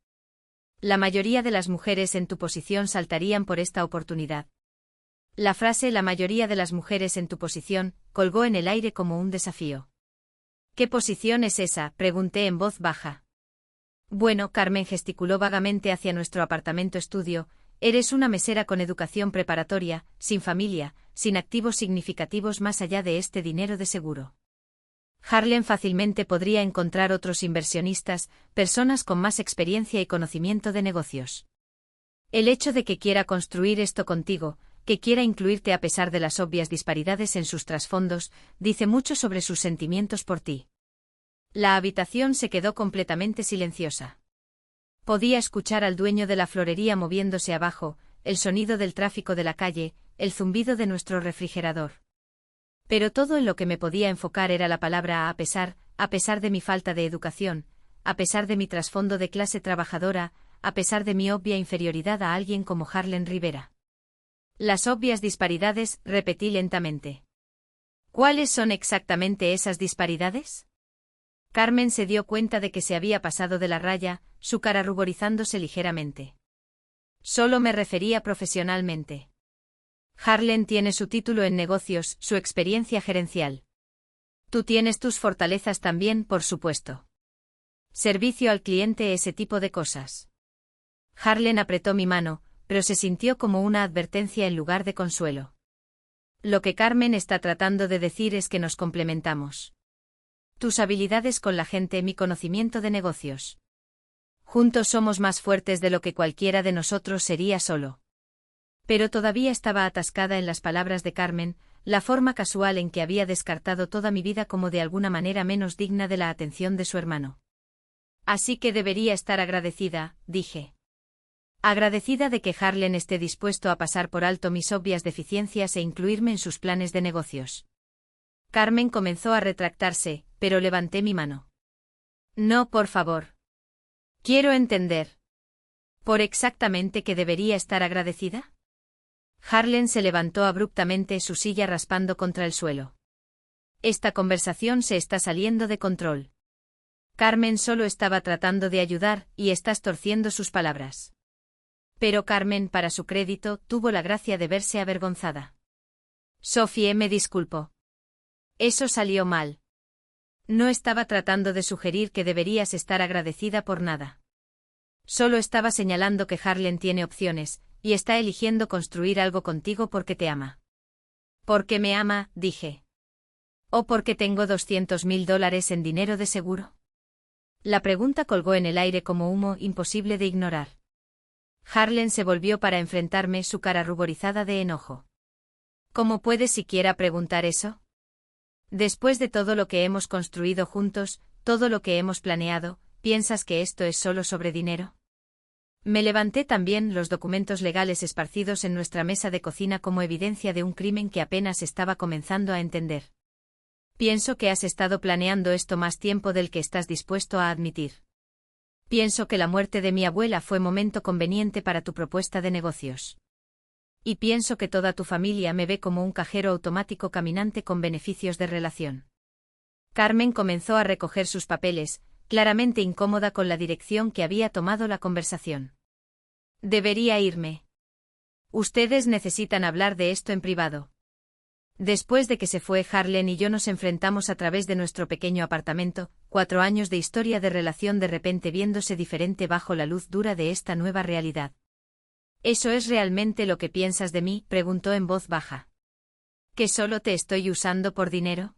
La mayoría de las mujeres en tu posición saltarían por esta oportunidad. La frase «la mayoría de las mujeres en tu posición» colgó en el aire como un desafío. ¿Qué posición es esa?, pregunté en voz baja. Bueno, Carmen gesticuló vagamente hacia nuestro apartamento-estudio. Eres una mesera con educación preparatoria, sin familia, sin activos significativos más allá de este dinero de seguro. Harlen fácilmente podría encontrar otros inversionistas, personas con más experiencia y conocimiento de negocios. El hecho de que quiera construir esto contigo, que quiera incluirte a pesar de las obvias disparidades en sus trasfondos, dice mucho sobre sus sentimientos por ti. La habitación se quedó completamente silenciosa. Podía escuchar al dueño de la florería moviéndose abajo, el sonido del tráfico de la calle, el zumbido de nuestro refrigerador. Pero todo en lo que me podía enfocar era la palabra a pesar de mi falta de educación, a pesar de mi trasfondo de clase trabajadora, a pesar de mi obvia inferioridad a alguien como Harlen Rivera. Las obvias disparidades, repetí lentamente. ¿Cuáles son exactamente esas disparidades? Carmen se dio cuenta de que se había pasado de la raya, su cara ruborizándose ligeramente. Solo me refería profesionalmente. Harlen tiene su título en negocios, su experiencia gerencial. Tú tienes tus fortalezas también, por supuesto. Servicio al cliente, ese tipo de cosas. Harlen apretó mi mano, pero se sintió como una advertencia en lugar de consuelo. Lo que Carmen está tratando de decir es que nos complementamos. Tus habilidades con la gente, mi conocimiento de negocios. Juntos somos más fuertes de lo que cualquiera de nosotros sería solo. Pero todavía estaba atascada en las palabras de Carmen, la forma casual en que había descartado toda mi vida como de alguna manera menos digna de la atención de su hermano. Así que debería estar agradecida, dije. Agradecida de que Harlen esté dispuesto a pasar por alto mis obvias deficiencias e incluirme en sus planes de negocios. Carmen comenzó a retractarse, pero levanté mi mano. No, por favor. Quiero entender. ¿Por exactamente qué debería estar agradecida? Harlen se levantó abruptamente, su silla raspando contra el suelo. Esta conversación se está saliendo de control. Carmen solo estaba tratando de ayudar, y estás torciendo sus palabras. Pero Carmen, para su crédito, tuvo la gracia de verse avergonzada. Sophie, me disculpo. Eso salió mal. No estaba tratando de sugerir que deberías estar agradecida por nada. Solo estaba señalando que Harlen tiene opciones, y está eligiendo construir algo contigo porque te ama. ¿Porque me ama?, dije. ¿O porque tengo $200.000 en dinero de seguro? La pregunta colgó en el aire como humo imposible de ignorar. Harlen se volvió para enfrentarme, su cara ruborizada de enojo. ¿Cómo puedes siquiera preguntar eso? Después de todo lo que hemos construido juntos, todo lo que hemos planeado, ¿piensas que esto es solo sobre dinero? Me levanté también los documentos legales esparcidos en nuestra mesa de cocina como evidencia de un crimen que apenas estaba comenzando a entender. Pienso que has estado planeando esto más tiempo del que estás dispuesto a admitir. Pienso que la muerte de mi abuela fue momento conveniente para tu propuesta de negocios. Y pienso que toda tu familia me ve como un cajero automático caminante con beneficios de relación. Carmen comenzó a recoger sus papeles, claramente incómoda con la dirección que había tomado la conversación. Debería irme. Ustedes necesitan hablar de esto en privado. Después de que se fue, Harlan y yo nos enfrentamos a través de nuestro pequeño apartamento, 4 años de historia de relación de repente viéndose diferente bajo la luz dura de esta nueva realidad. ¿Eso es realmente lo que piensas de mí?, preguntó en voz baja. ¿Que solo te estoy usando por dinero?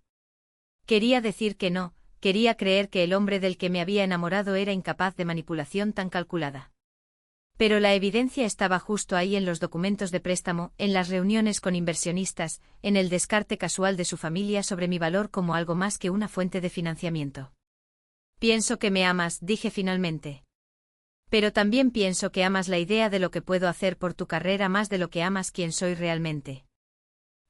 Quería decir que no, quería creer que el hombre del que me había enamorado era incapaz de manipulación tan calculada. Pero la evidencia estaba justo ahí en los documentos de préstamo, en las reuniones con inversionistas, en el descarte casual de su familia sobre mi valor como algo más que una fuente de financiamiento. Pienso que me amas, dije finalmente. Pero también pienso que amas la idea de lo que puedo hacer por tu carrera más de lo que amas quien soy realmente.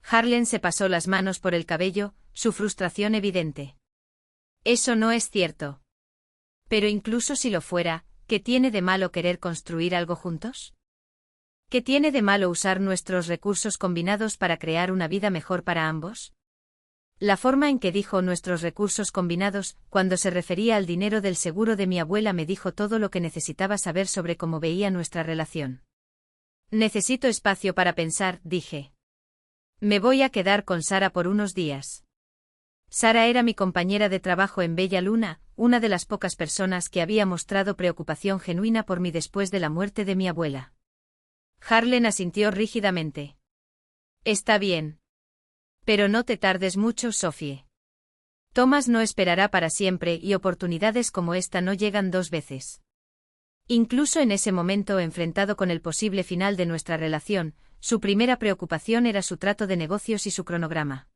Harlan se pasó las manos por el cabello, su frustración evidente. Eso no es cierto. Pero incluso si lo fuera, ¿qué tiene de malo querer construir algo juntos? ¿Qué tiene de malo usar nuestros recursos combinados para crear una vida mejor para ambos? La forma en que dijo nuestros recursos combinados, cuando se refería al dinero del seguro de mi abuela, me dijo todo lo que necesitaba saber sobre cómo veía nuestra relación. Necesito espacio para pensar, dije. Me voy a quedar con Sara por unos días. Sara era mi compañera de trabajo en Bella Luna, una de las pocas personas que había mostrado preocupación genuina por mí después de la muerte de mi abuela. Harlan asintió rígidamente. Está bien. Pero no te tardes mucho, Sophie. Thomas no esperará para siempre y oportunidades como esta no llegan 2 veces. Incluso en ese momento, enfrentado con el posible final de nuestra relación, su primera preocupación era su trato de negocios y su cronograma.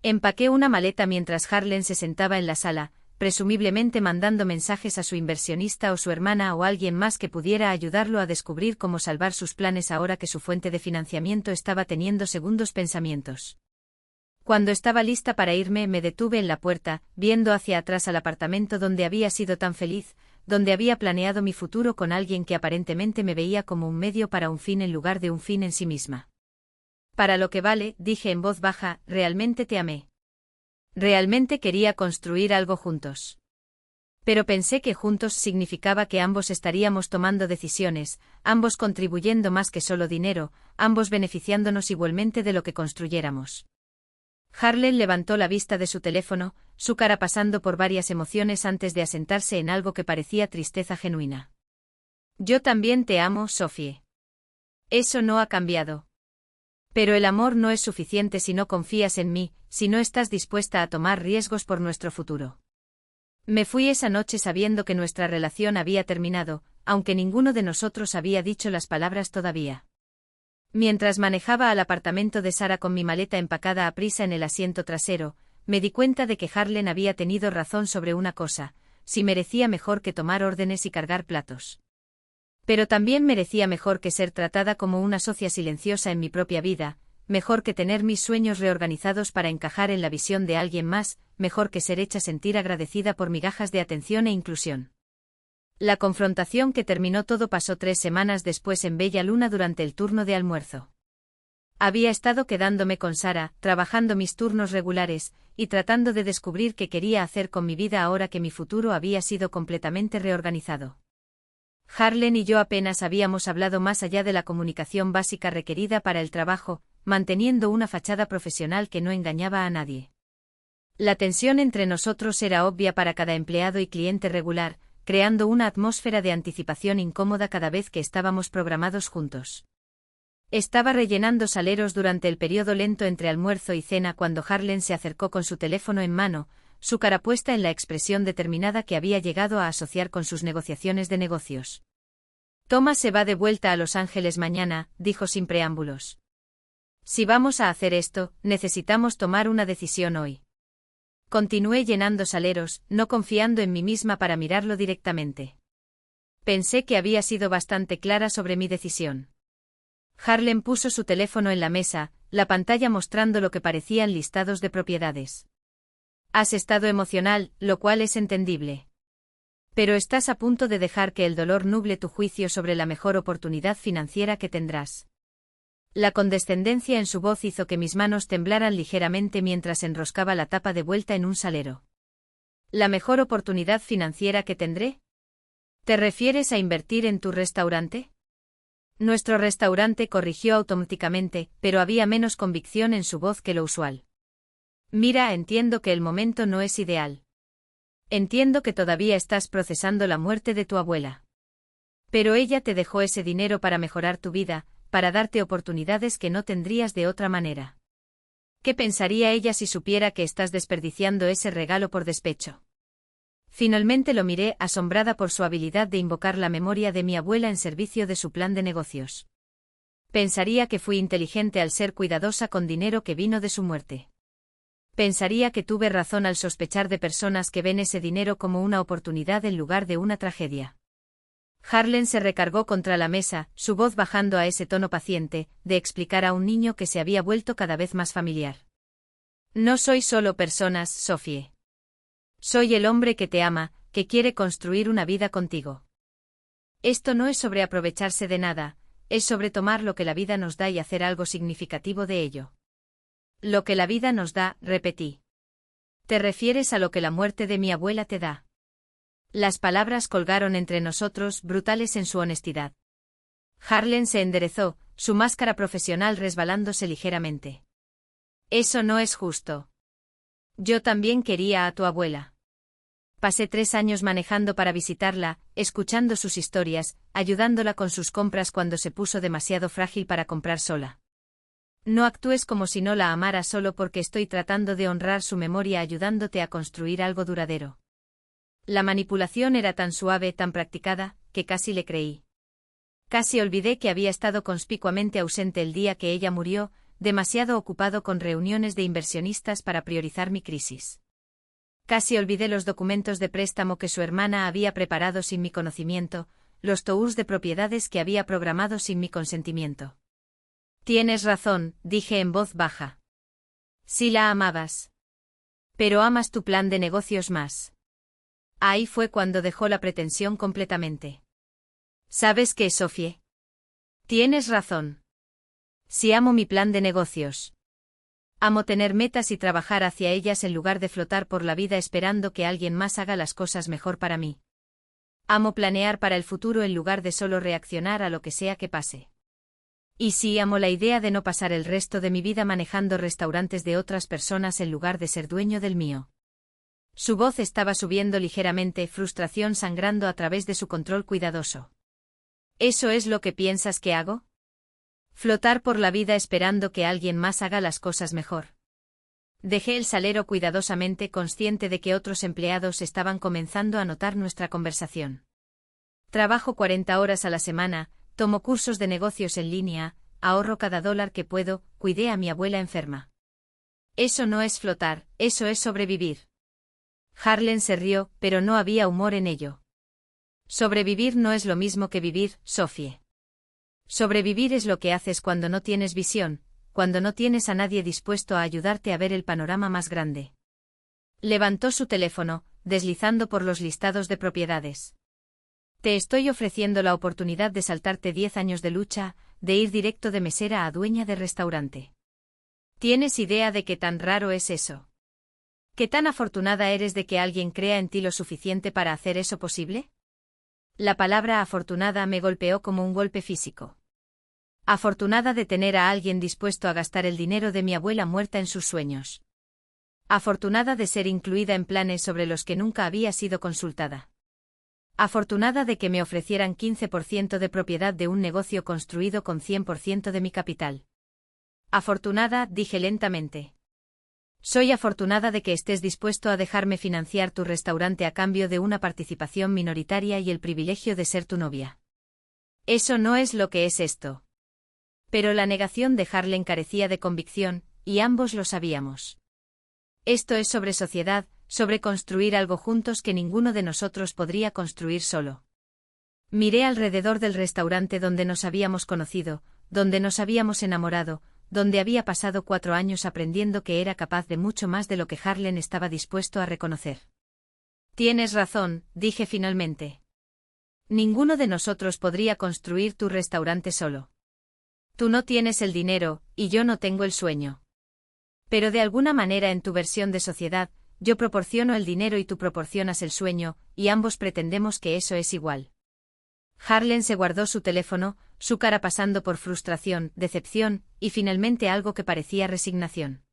Empaqué una maleta mientras Harlan se sentaba en la sala, presumiblemente mandando mensajes a su inversionista o su hermana o alguien más que pudiera ayudarlo a descubrir cómo salvar sus planes ahora que su fuente de financiamiento estaba teniendo segundos pensamientos. Cuando estaba lista para irme, me detuve en la puerta, viendo hacia atrás al apartamento donde había sido tan feliz, donde había planeado mi futuro con alguien que aparentemente me veía como un medio para un fin en lugar de un fin en sí misma. Para lo que vale, dije en voz baja, realmente te amé. Realmente quería construir algo juntos. Pero pensé que juntos significaba que ambos estaríamos tomando decisiones, ambos contribuyendo más que solo dinero, ambos beneficiándonos igualmente de lo que construyéramos. Harlan levantó la vista de su teléfono, su cara pasando por varias emociones antes de asentarse en algo que parecía tristeza genuina. Yo también te amo, Sophie. Eso no ha cambiado. Pero el amor no es suficiente si no confías en mí, si no estás dispuesta a tomar riesgos por nuestro futuro. Me fui esa noche sabiendo que nuestra relación había terminado, aunque ninguno de nosotros había dicho las palabras todavía. Mientras manejaba al apartamento de Sara con mi maleta empacada a prisa en el asiento trasero, me di cuenta de que Harlan había tenido razón sobre una cosa: si merecía mejor que tomar órdenes y cargar platos. Pero también merecía mejor que ser tratada como una socia silenciosa en mi propia vida, mejor que tener mis sueños reorganizados para encajar en la visión de alguien más, mejor que ser hecha sentir agradecida por migajas de atención e inclusión. La confrontación que terminó todo pasó 3 semanas después en Bella Luna durante el turno de almuerzo. Había estado quedándome con Sara, trabajando mis turnos regulares, y tratando de descubrir qué quería hacer con mi vida ahora que mi futuro había sido completamente reorganizado. Harlan y yo apenas habíamos hablado más allá de la comunicación básica requerida para el trabajo, manteniendo una fachada profesional que no engañaba a nadie. La tensión entre nosotros era obvia para cada empleado y cliente regular, creando una atmósfera de anticipación incómoda cada vez que estábamos programados juntos. Estaba rellenando saleros durante el periodo lento entre almuerzo y cena cuando Harlan se acercó con su teléfono en mano, su cara puesta en la expresión determinada que había llegado a asociar con sus negociaciones de negocios. Thomas se va de vuelta a Los Ángeles mañana, dijo sin preámbulos. Si vamos a hacer esto, necesitamos tomar una decisión hoy. Continué llenando saleros, no confiando en mí misma para mirarlo directamente. Pensé que había sido bastante clara sobre mi decisión. Harlan puso su teléfono en la mesa, la pantalla mostrando lo que parecían listados de propiedades. Has estado emocional, lo cual es entendible. Pero estás a punto de dejar que el dolor nuble tu juicio sobre la mejor oportunidad financiera que tendrás. La condescendencia en su voz hizo que mis manos temblaran ligeramente mientras enroscaba la tapa de vuelta en un salero. ¿La mejor oportunidad financiera que tendré? ¿Te refieres a invertir en tu restaurante? Nuestro restaurante, corrigió automáticamente, pero había menos convicción en su voz que lo usual. Mira, entiendo que el momento no es ideal. Entiendo que todavía estás procesando la muerte de tu abuela. Pero ella te dejó ese dinero para mejorar tu vida, para darte oportunidades que no tendrías de otra manera. ¿Qué pensaría ella si supiera que estás desperdiciando ese regalo por despecho? Finalmente lo miré, asombrada por su habilidad de invocar la memoria de mi abuela en servicio de su plan de negocios. Pensaría que fui inteligente al ser cuidadosa con dinero que vino de su muerte. Pensaría que tuve razón al sospechar de personas que ven ese dinero como una oportunidad en lugar de una tragedia. Harlan se recargó contra la mesa, su voz bajando a ese tono paciente, de explicar a un niño que se había vuelto cada vez más familiar. No soy solo personas, Sophie. Soy el hombre que te ama, que quiere construir una vida contigo. Esto no es sobre aprovecharse de nada, es sobre tomar lo que la vida nos da y hacer algo significativo de ello. Lo que la vida nos da, repetí. ¿Te refieres a lo que la muerte de mi abuela te da? Las palabras colgaron entre nosotros, brutales en su honestidad. Harlan se enderezó, su máscara profesional resbalándose ligeramente. Eso no es justo. Yo también quería a tu abuela. Pasé 3 años manejando para visitarla, escuchando sus historias, ayudándola con sus compras cuando se puso demasiado frágil para comprar sola. No actúes como si no la amara solo porque estoy tratando de honrar su memoria ayudándote a construir algo duradero. La manipulación era tan suave, tan practicada, que casi le creí. Casi olvidé que había estado conspicuamente ausente el día que ella murió, demasiado ocupado con reuniones de inversionistas para priorizar mi crisis. Casi olvidé los documentos de préstamo que su hermana había preparado sin mi conocimiento, los tours de propiedades que había programado sin mi consentimiento. Tienes razón, dije en voz baja. Sí la amabas. Pero amas tu plan de negocios más. Ahí fue cuando dejó la pretensión completamente. ¿Sabes qué, Sophie? Tienes razón. Sí amo mi plan de negocios. Amo tener metas y trabajar hacia ellas en lugar de flotar por la vida esperando que alguien más haga las cosas mejor para mí. Amo planear para el futuro en lugar de solo reaccionar a lo que sea que pase. Y sí amo la idea de no pasar el resto de mi vida manejando restaurantes de otras personas en lugar de ser dueño del mío. Su voz estaba subiendo ligeramente, frustración sangrando a través de su control cuidadoso. ¿Eso es lo que piensas que hago? Flotar por la vida esperando que alguien más haga las cosas mejor. Dejé el salero cuidadosamente, consciente de que otros empleados estaban comenzando a notar nuestra conversación. Trabajo 40 horas a la semana, tomo cursos de negocios en línea, ahorro cada dólar que puedo, cuidé a mi abuela enferma. Eso no es flotar, eso es sobrevivir. Harlan se rió, pero no había humor en ello. Sobrevivir no es lo mismo que vivir, Sophie. Sobrevivir es lo que haces cuando no tienes visión, cuando no tienes a nadie dispuesto a ayudarte a ver el panorama más grande. Levantó su teléfono, deslizando por los listados de propiedades. Te estoy ofreciendo la oportunidad de saltarte 10 años de lucha, de ir directo de mesera a dueña de restaurante. ¿Tienes idea de qué tan raro es eso? ¿Qué tan afortunada eres de que alguien crea en ti lo suficiente para hacer eso posible? La palabra afortunada me golpeó como un golpe físico. Afortunada de tener a alguien dispuesto a gastar el dinero de mi abuela muerta en sus sueños. Afortunada de ser incluida en planes sobre los que nunca había sido consultada. Afortunada de que me ofrecieran 15% de propiedad de un negocio construido con 100% de mi capital. Afortunada, dije lentamente. Soy afortunada de que estés dispuesto a dejarme financiar tu restaurante a cambio de una participación minoritaria y el privilegio de ser tu novia. Eso no es lo que es esto. Pero la negación de Harlan carecía de convicción, y ambos lo sabíamos. Esto es sobre sociedad, sobre construir algo juntos que ninguno de nosotros podría construir solo. Miré alrededor del restaurante donde nos habíamos conocido, donde nos habíamos enamorado, donde había pasado 4 años aprendiendo que era capaz de mucho más de lo que Harlan estaba dispuesto a reconocer. Tienes razón, dije finalmente. Ninguno de nosotros podría construir tu restaurante solo. Tú no tienes el dinero, y yo no tengo el sueño. Pero de alguna manera en tu versión de sociedad, yo proporciono el dinero y tú proporcionas el sueño, y ambos pretendemos que eso es igual. Harlan se guardó su teléfono, su cara pasando por frustración, decepción, y finalmente algo que parecía resignación.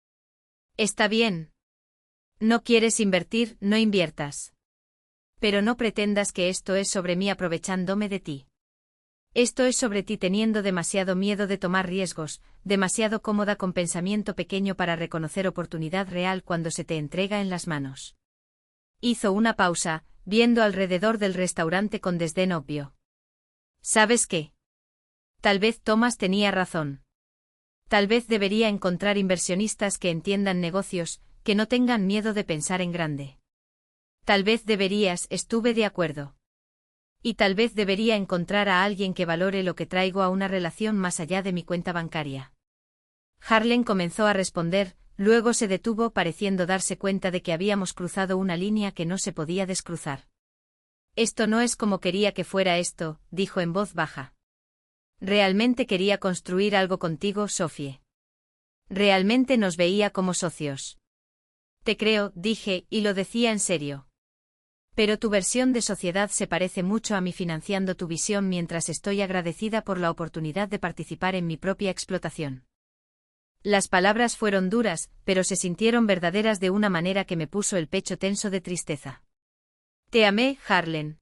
Está bien. No quieres invertir, no inviertas. Pero no pretendas que esto es sobre mí aprovechándome de ti. Esto es sobre ti teniendo demasiado miedo de tomar riesgos, demasiado cómoda con pensamiento pequeño para reconocer oportunidad real cuando se te entrega en las manos. Hizo una pausa, viendo alrededor del restaurante con desdén obvio. ¿Sabes qué? Tal vez Thomas tenía razón. Tal vez debería encontrar inversionistas que entiendan negocios, que no tengan miedo de pensar en grande. Tal vez deberías, estuve de acuerdo. Y tal vez debería encontrar a alguien que valore lo que traigo a una relación más allá de mi cuenta bancaria. Harlan comenzó a responder, luego se detuvo pareciendo darse cuenta de que habíamos cruzado una línea que no se podía descruzar. Esto no es como quería que fuera esto, dijo en voz baja. Realmente quería construir algo contigo, Sophie. Realmente nos veía como socios. Te creo, dije, y lo decía en serio. Pero tu versión de sociedad se parece mucho a mi financiando tu visión mientras estoy agradecida por la oportunidad de participar en mi propia explotación. Las palabras fueron duras, pero se sintieron verdaderas de una manera que me puso el pecho tenso de tristeza. Te amé, Harlan.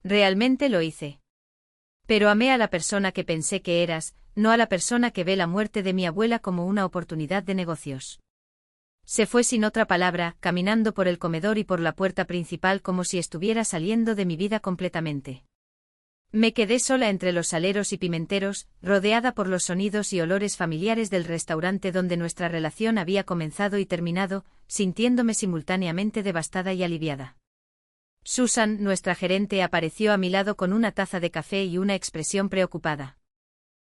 Realmente lo hice. Pero amé a la persona que pensé que eras, no a la persona que ve la muerte de mi abuela como una oportunidad de negocios. Se fue sin otra palabra, caminando por el comedor y por la puerta principal como si estuviera saliendo de mi vida completamente. Me quedé sola entre los saleros y pimenteros, rodeada por los sonidos y olores familiares del restaurante donde nuestra relación había comenzado y terminado, sintiéndome simultáneamente devastada y aliviada. Susan, nuestra gerente, apareció a mi lado con una taza de café y una expresión preocupada.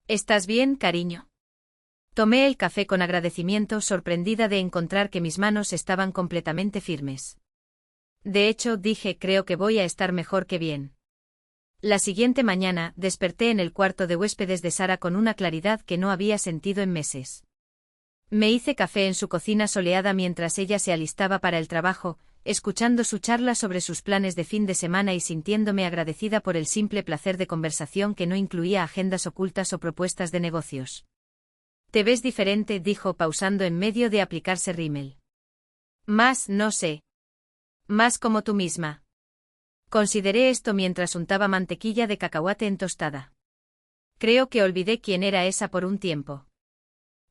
¿Estás bien, cariño? Tomé el café con agradecimiento, sorprendida de encontrar que mis manos estaban completamente firmes. De hecho, dije, creo que voy a estar mejor que bien. La siguiente mañana, desperté en el cuarto de huéspedes de Sara con una claridad que no había sentido en meses. Me hice café en su cocina soleada mientras ella se alistaba para el trabajo, escuchando su charla sobre sus planes de fin de semana y sintiéndome agradecida por el simple placer de conversación que no incluía agendas ocultas o propuestas de negocios. Te ves diferente, dijo pausando en medio de aplicarse rímel. Más, no sé. Más como tú misma. Consideré esto mientras untaba mantequilla de cacahuate en tostada. Creo que olvidé quién era esa por un tiempo.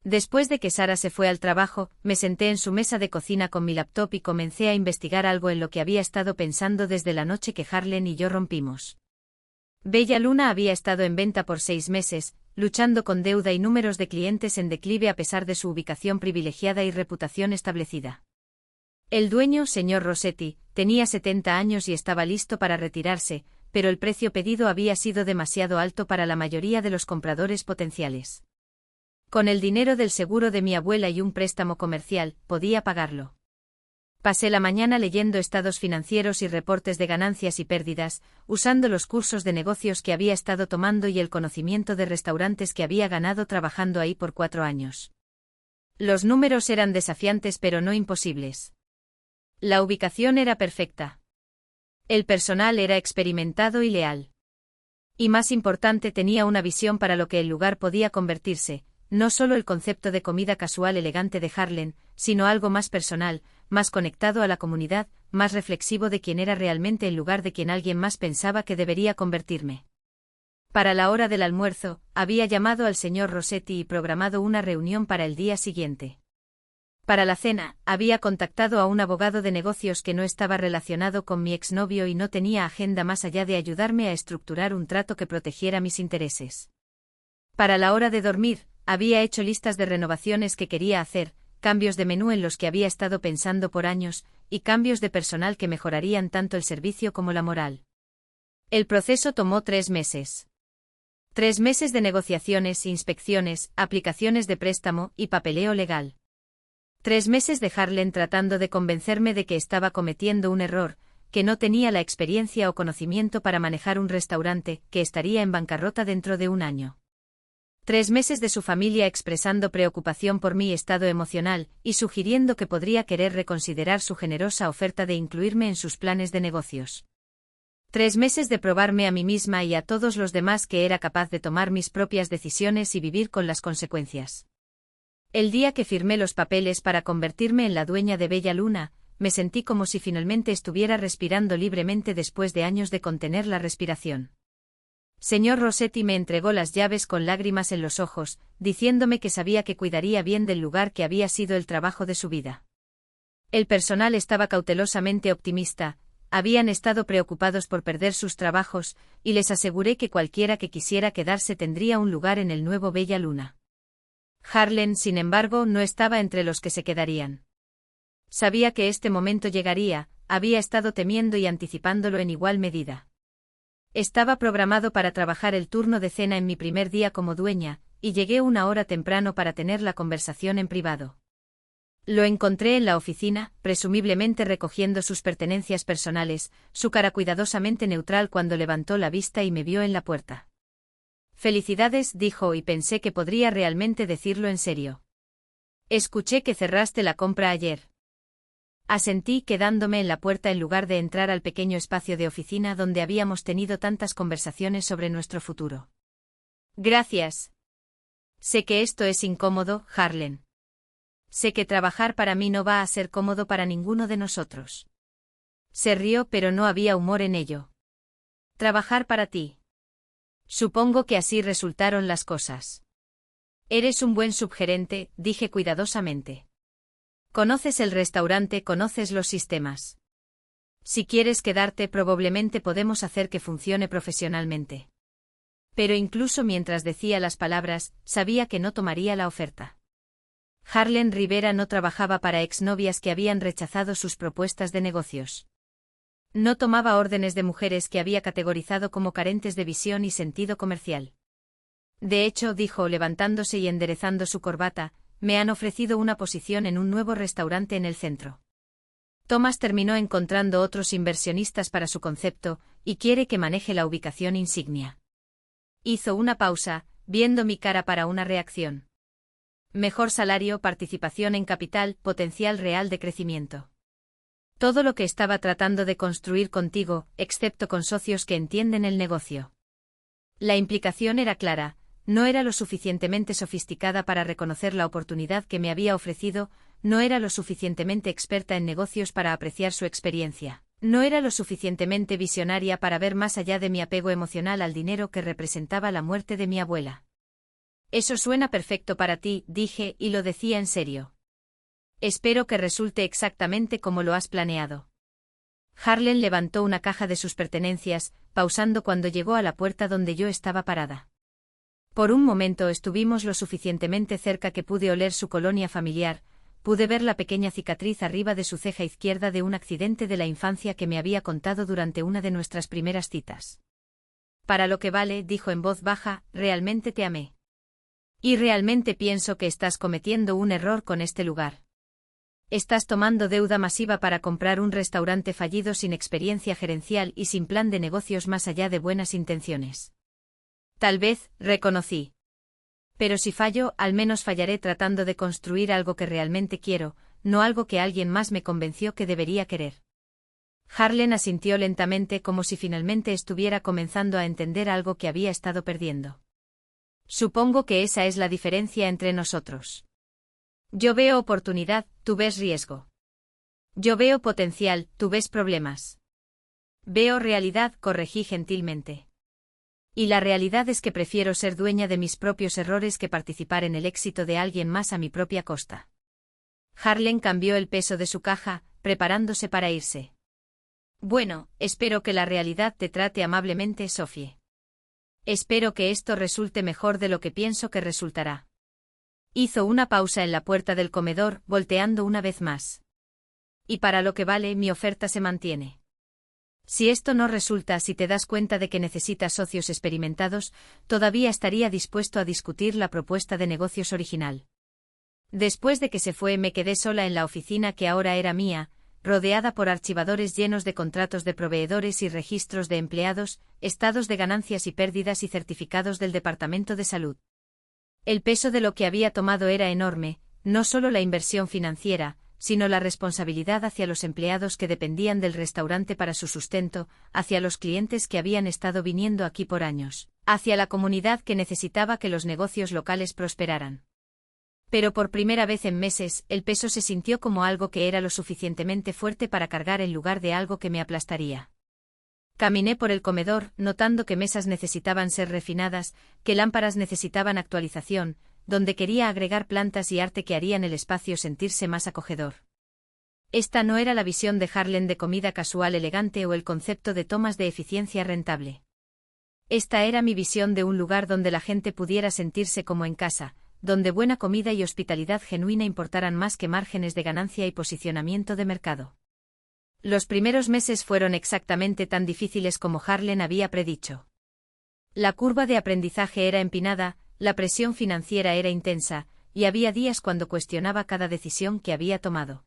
Después de que Sara se fue al trabajo, me senté en su mesa de cocina con mi laptop y comencé a investigar algo en lo que había estado pensando desde la noche que Harlan y yo rompimos. Bella Luna había estado en venta por 6 meses, luchando con deuda y números de clientes en declive a pesar de su ubicación privilegiada y reputación establecida. El dueño, señor Rossetti, tenía 70 años y estaba listo para retirarse, pero el precio pedido había sido demasiado alto para la mayoría de los compradores potenciales. Con el dinero del seguro de mi abuela y un préstamo comercial, podía pagarlo. Pasé la mañana leyendo estados financieros y reportes de ganancias y pérdidas, usando los cursos de negocios que había estado tomando y el conocimiento de restaurantes que había ganado trabajando ahí por 4 años. Los números eran desafiantes pero no imposibles. La ubicación era perfecta. El personal era experimentado y leal. Y más importante, tenía una visión para lo que el lugar podía convertirse. No solo el concepto de comida casual elegante de Harlan, sino algo más personal, más conectado a la comunidad, más reflexivo de quién era realmente en lugar de quien alguien más pensaba que debería convertirme. Para la hora del almuerzo, había llamado al señor Rossetti y programado una reunión para el día siguiente. Para la cena, había contactado a un abogado de negocios que no estaba relacionado con mi exnovio y no tenía agenda más allá de ayudarme a estructurar un trato que protegiera mis intereses. Para la hora de dormir, había hecho listas de renovaciones que quería hacer, cambios de menú en los que había estado pensando por años, y cambios de personal que mejorarían tanto el servicio como la moral. El proceso tomó 3 meses. 3 meses de negociaciones, inspecciones, aplicaciones de préstamo y papeleo legal. 3 meses de Harlen tratando de convencerme de que estaba cometiendo un error, que no tenía la experiencia o conocimiento para manejar un restaurante, que estaría en bancarrota dentro de un año. 3 meses de su familia expresando preocupación por mi estado emocional y sugiriendo que podría querer reconsiderar su generosa oferta de incluirme en sus planes de negocios. 3 meses de probarme a mí misma y a todos los demás que era capaz de tomar mis propias decisiones y vivir con las consecuencias. El día que firmé los papeles para convertirme en la dueña de Bella Luna, me sentí como si finalmente estuviera respirando libremente después de años de contener la respiración. Señor Rossetti me entregó las llaves con lágrimas en los ojos, diciéndome que sabía que cuidaría bien del lugar que había sido el trabajo de su vida. El personal estaba cautelosamente optimista, habían estado preocupados por perder sus trabajos, y les aseguré que cualquiera que quisiera quedarse tendría un lugar en el nuevo Bella Luna. Harlen, sin embargo, no estaba entre los que se quedarían. Sabía que este momento llegaría, había estado temiendo y anticipándolo en igual medida. Estaba programado para trabajar el turno de cena en mi primer día como dueña, y llegué 1 hora temprano para tener la conversación en privado. Lo encontré en la oficina, presumiblemente recogiendo sus pertenencias personales, su cara cuidadosamente neutral cuando levantó la vista y me vio en la puerta. «Felicidades», dijo, y pensé que podría realmente decirlo en serio. «Escuché que cerraste la compra ayer». Asentí quedándome en la puerta en lugar de entrar al pequeño espacio de oficina donde habíamos tenido tantas conversaciones sobre nuestro futuro. «Gracias. Sé que esto es incómodo, Harlen. Sé que trabajar para mí no va a ser cómodo para ninguno de nosotros». Se rió, pero no había humor en ello. «Trabajar para ti. Supongo que así resultaron las cosas». «Eres un buen subgerente», dije cuidadosamente. «Conoces el restaurante, conoces los sistemas. Si quieres quedarte, probablemente podemos hacer que funcione profesionalmente». Pero incluso mientras decía las palabras, sabía que no tomaría la oferta. Harlen Rivera no trabajaba para exnovias que habían rechazado sus propuestas de negocios. No tomaba órdenes de mujeres que había categorizado como carentes de visión y sentido comercial. De hecho, dijo levantándose y enderezando su corbata, me han ofrecido una posición en un nuevo restaurante en el centro. Thomas terminó encontrando otros inversionistas para su concepto, y quiere que maneje la ubicación insignia. Hizo una pausa, viendo mi cara para una reacción. Mejor salario, participación en capital, potencial real de crecimiento. Todo lo que estaba tratando de construir contigo, excepto con socios que entienden el negocio. La implicación era clara. No era lo suficientemente sofisticada para reconocer la oportunidad que me había ofrecido, no era lo suficientemente experta en negocios para apreciar su experiencia, no era lo suficientemente visionaria para ver más allá de mi apego emocional al dinero que representaba la muerte de mi abuela. «Eso suena perfecto para ti», dije, y lo decía en serio. «Espero que resulte exactamente como lo has planeado». Harlen levantó una caja de sus pertenencias, pausando cuando llegó a la puerta donde yo estaba parada. Por un momento estuvimos lo suficientemente cerca que pude oler su colonia familiar, pude ver la pequeña cicatriz arriba de su ceja izquierda de un accidente de la infancia que me había contado durante una de nuestras primeras citas. «Para lo que vale», dijo en voz baja, «realmente te amé. Y realmente pienso que estás cometiendo un error con este lugar. Estás tomando deuda masiva para comprar un restaurante fallido sin experiencia gerencial y sin plan de negocios más allá de buenas intenciones». «Tal vez», reconocí. «Pero si fallo, al menos fallaré tratando de construir algo que realmente quiero, no algo que alguien más me convenció que debería querer». Harlen asintió lentamente como si finalmente estuviera comenzando a entender algo que había estado perdiendo. «Supongo que esa es la diferencia entre nosotros. Yo veo oportunidad, tú ves riesgo. Yo veo potencial, tú ves problemas. Veo realidad», corregí gentilmente. «Y la realidad es que prefiero ser dueña de mis propios errores que participar en el éxito de alguien más a mi propia costa». Harlen cambió el peso de su caja, preparándose para irse. «Bueno, espero que la realidad te trate amablemente, Sophie. Espero que esto resulte mejor de lo que pienso que resultará». Hizo una pausa en la puerta del comedor, volteando una vez más. «Y para lo que vale, mi oferta se mantiene». Si esto no resulta, si te das cuenta de que necesitas socios experimentados, todavía estaría dispuesto a discutir la propuesta de negocios original. Después de que se fue, me quedé sola en la oficina que ahora era mía, rodeada por archivadores llenos de contratos de proveedores y registros de empleados, estados de ganancias y pérdidas y certificados del Departamento de Salud. El peso de lo que había tomado era enorme, no solo la inversión financiera, sino la responsabilidad hacia los empleados que dependían del restaurante para su sustento, hacia los clientes que habían estado viniendo aquí por años, hacia la comunidad que necesitaba que los negocios locales prosperaran. Pero por primera vez en meses, el peso se sintió como algo que era lo suficientemente fuerte para cargar en lugar de algo que me aplastaría. Caminé por el comedor, notando que mesas necesitaban ser refinadas, que lámparas necesitaban actualización, donde quería agregar plantas y arte que harían el espacio sentirse más acogedor. Esta no era la visión de Harlem de comida casual elegante o el concepto de tomas de eficiencia rentable. Esta era mi visión de un lugar donde la gente pudiera sentirse como en casa, donde buena comida y hospitalidad genuina importaran más que márgenes de ganancia y posicionamiento de mercado. Los primeros meses fueron exactamente tan difíciles como Harlem había predicho. La curva de aprendizaje era empinada, la presión financiera era intensa, y había días cuando cuestionaba cada decisión que había tomado.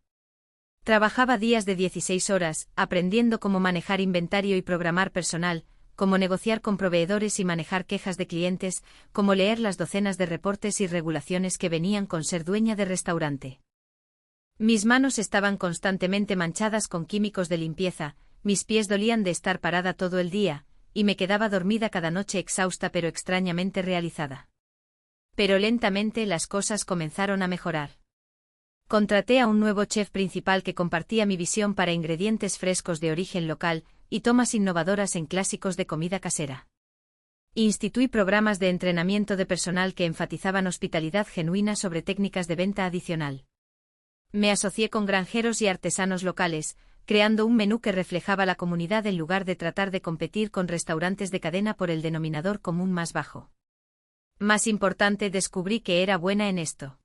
Trabajaba días de 16 horas, aprendiendo cómo manejar inventario y programar personal, cómo negociar con proveedores y manejar quejas de clientes, cómo leer las docenas de reportes y regulaciones que venían con ser dueña de restaurante. Mis manos estaban constantemente manchadas con químicos de limpieza, mis pies dolían de estar parada todo el día, y me quedaba dormida cada noche exhausta pero extrañamente realizada. Pero lentamente las cosas comenzaron a mejorar. Contraté a un nuevo chef principal que compartía mi visión para ingredientes frescos de origen local y tomas innovadoras en clásicos de comida casera. Instituí programas de entrenamiento de personal que enfatizaban hospitalidad genuina sobre técnicas de venta adicional. Me asocié con granjeros y artesanos locales, creando un menú que reflejaba la comunidad en lugar de tratar de competir con restaurantes de cadena por el denominador común más bajo. Más importante, descubrí que era buena en esto.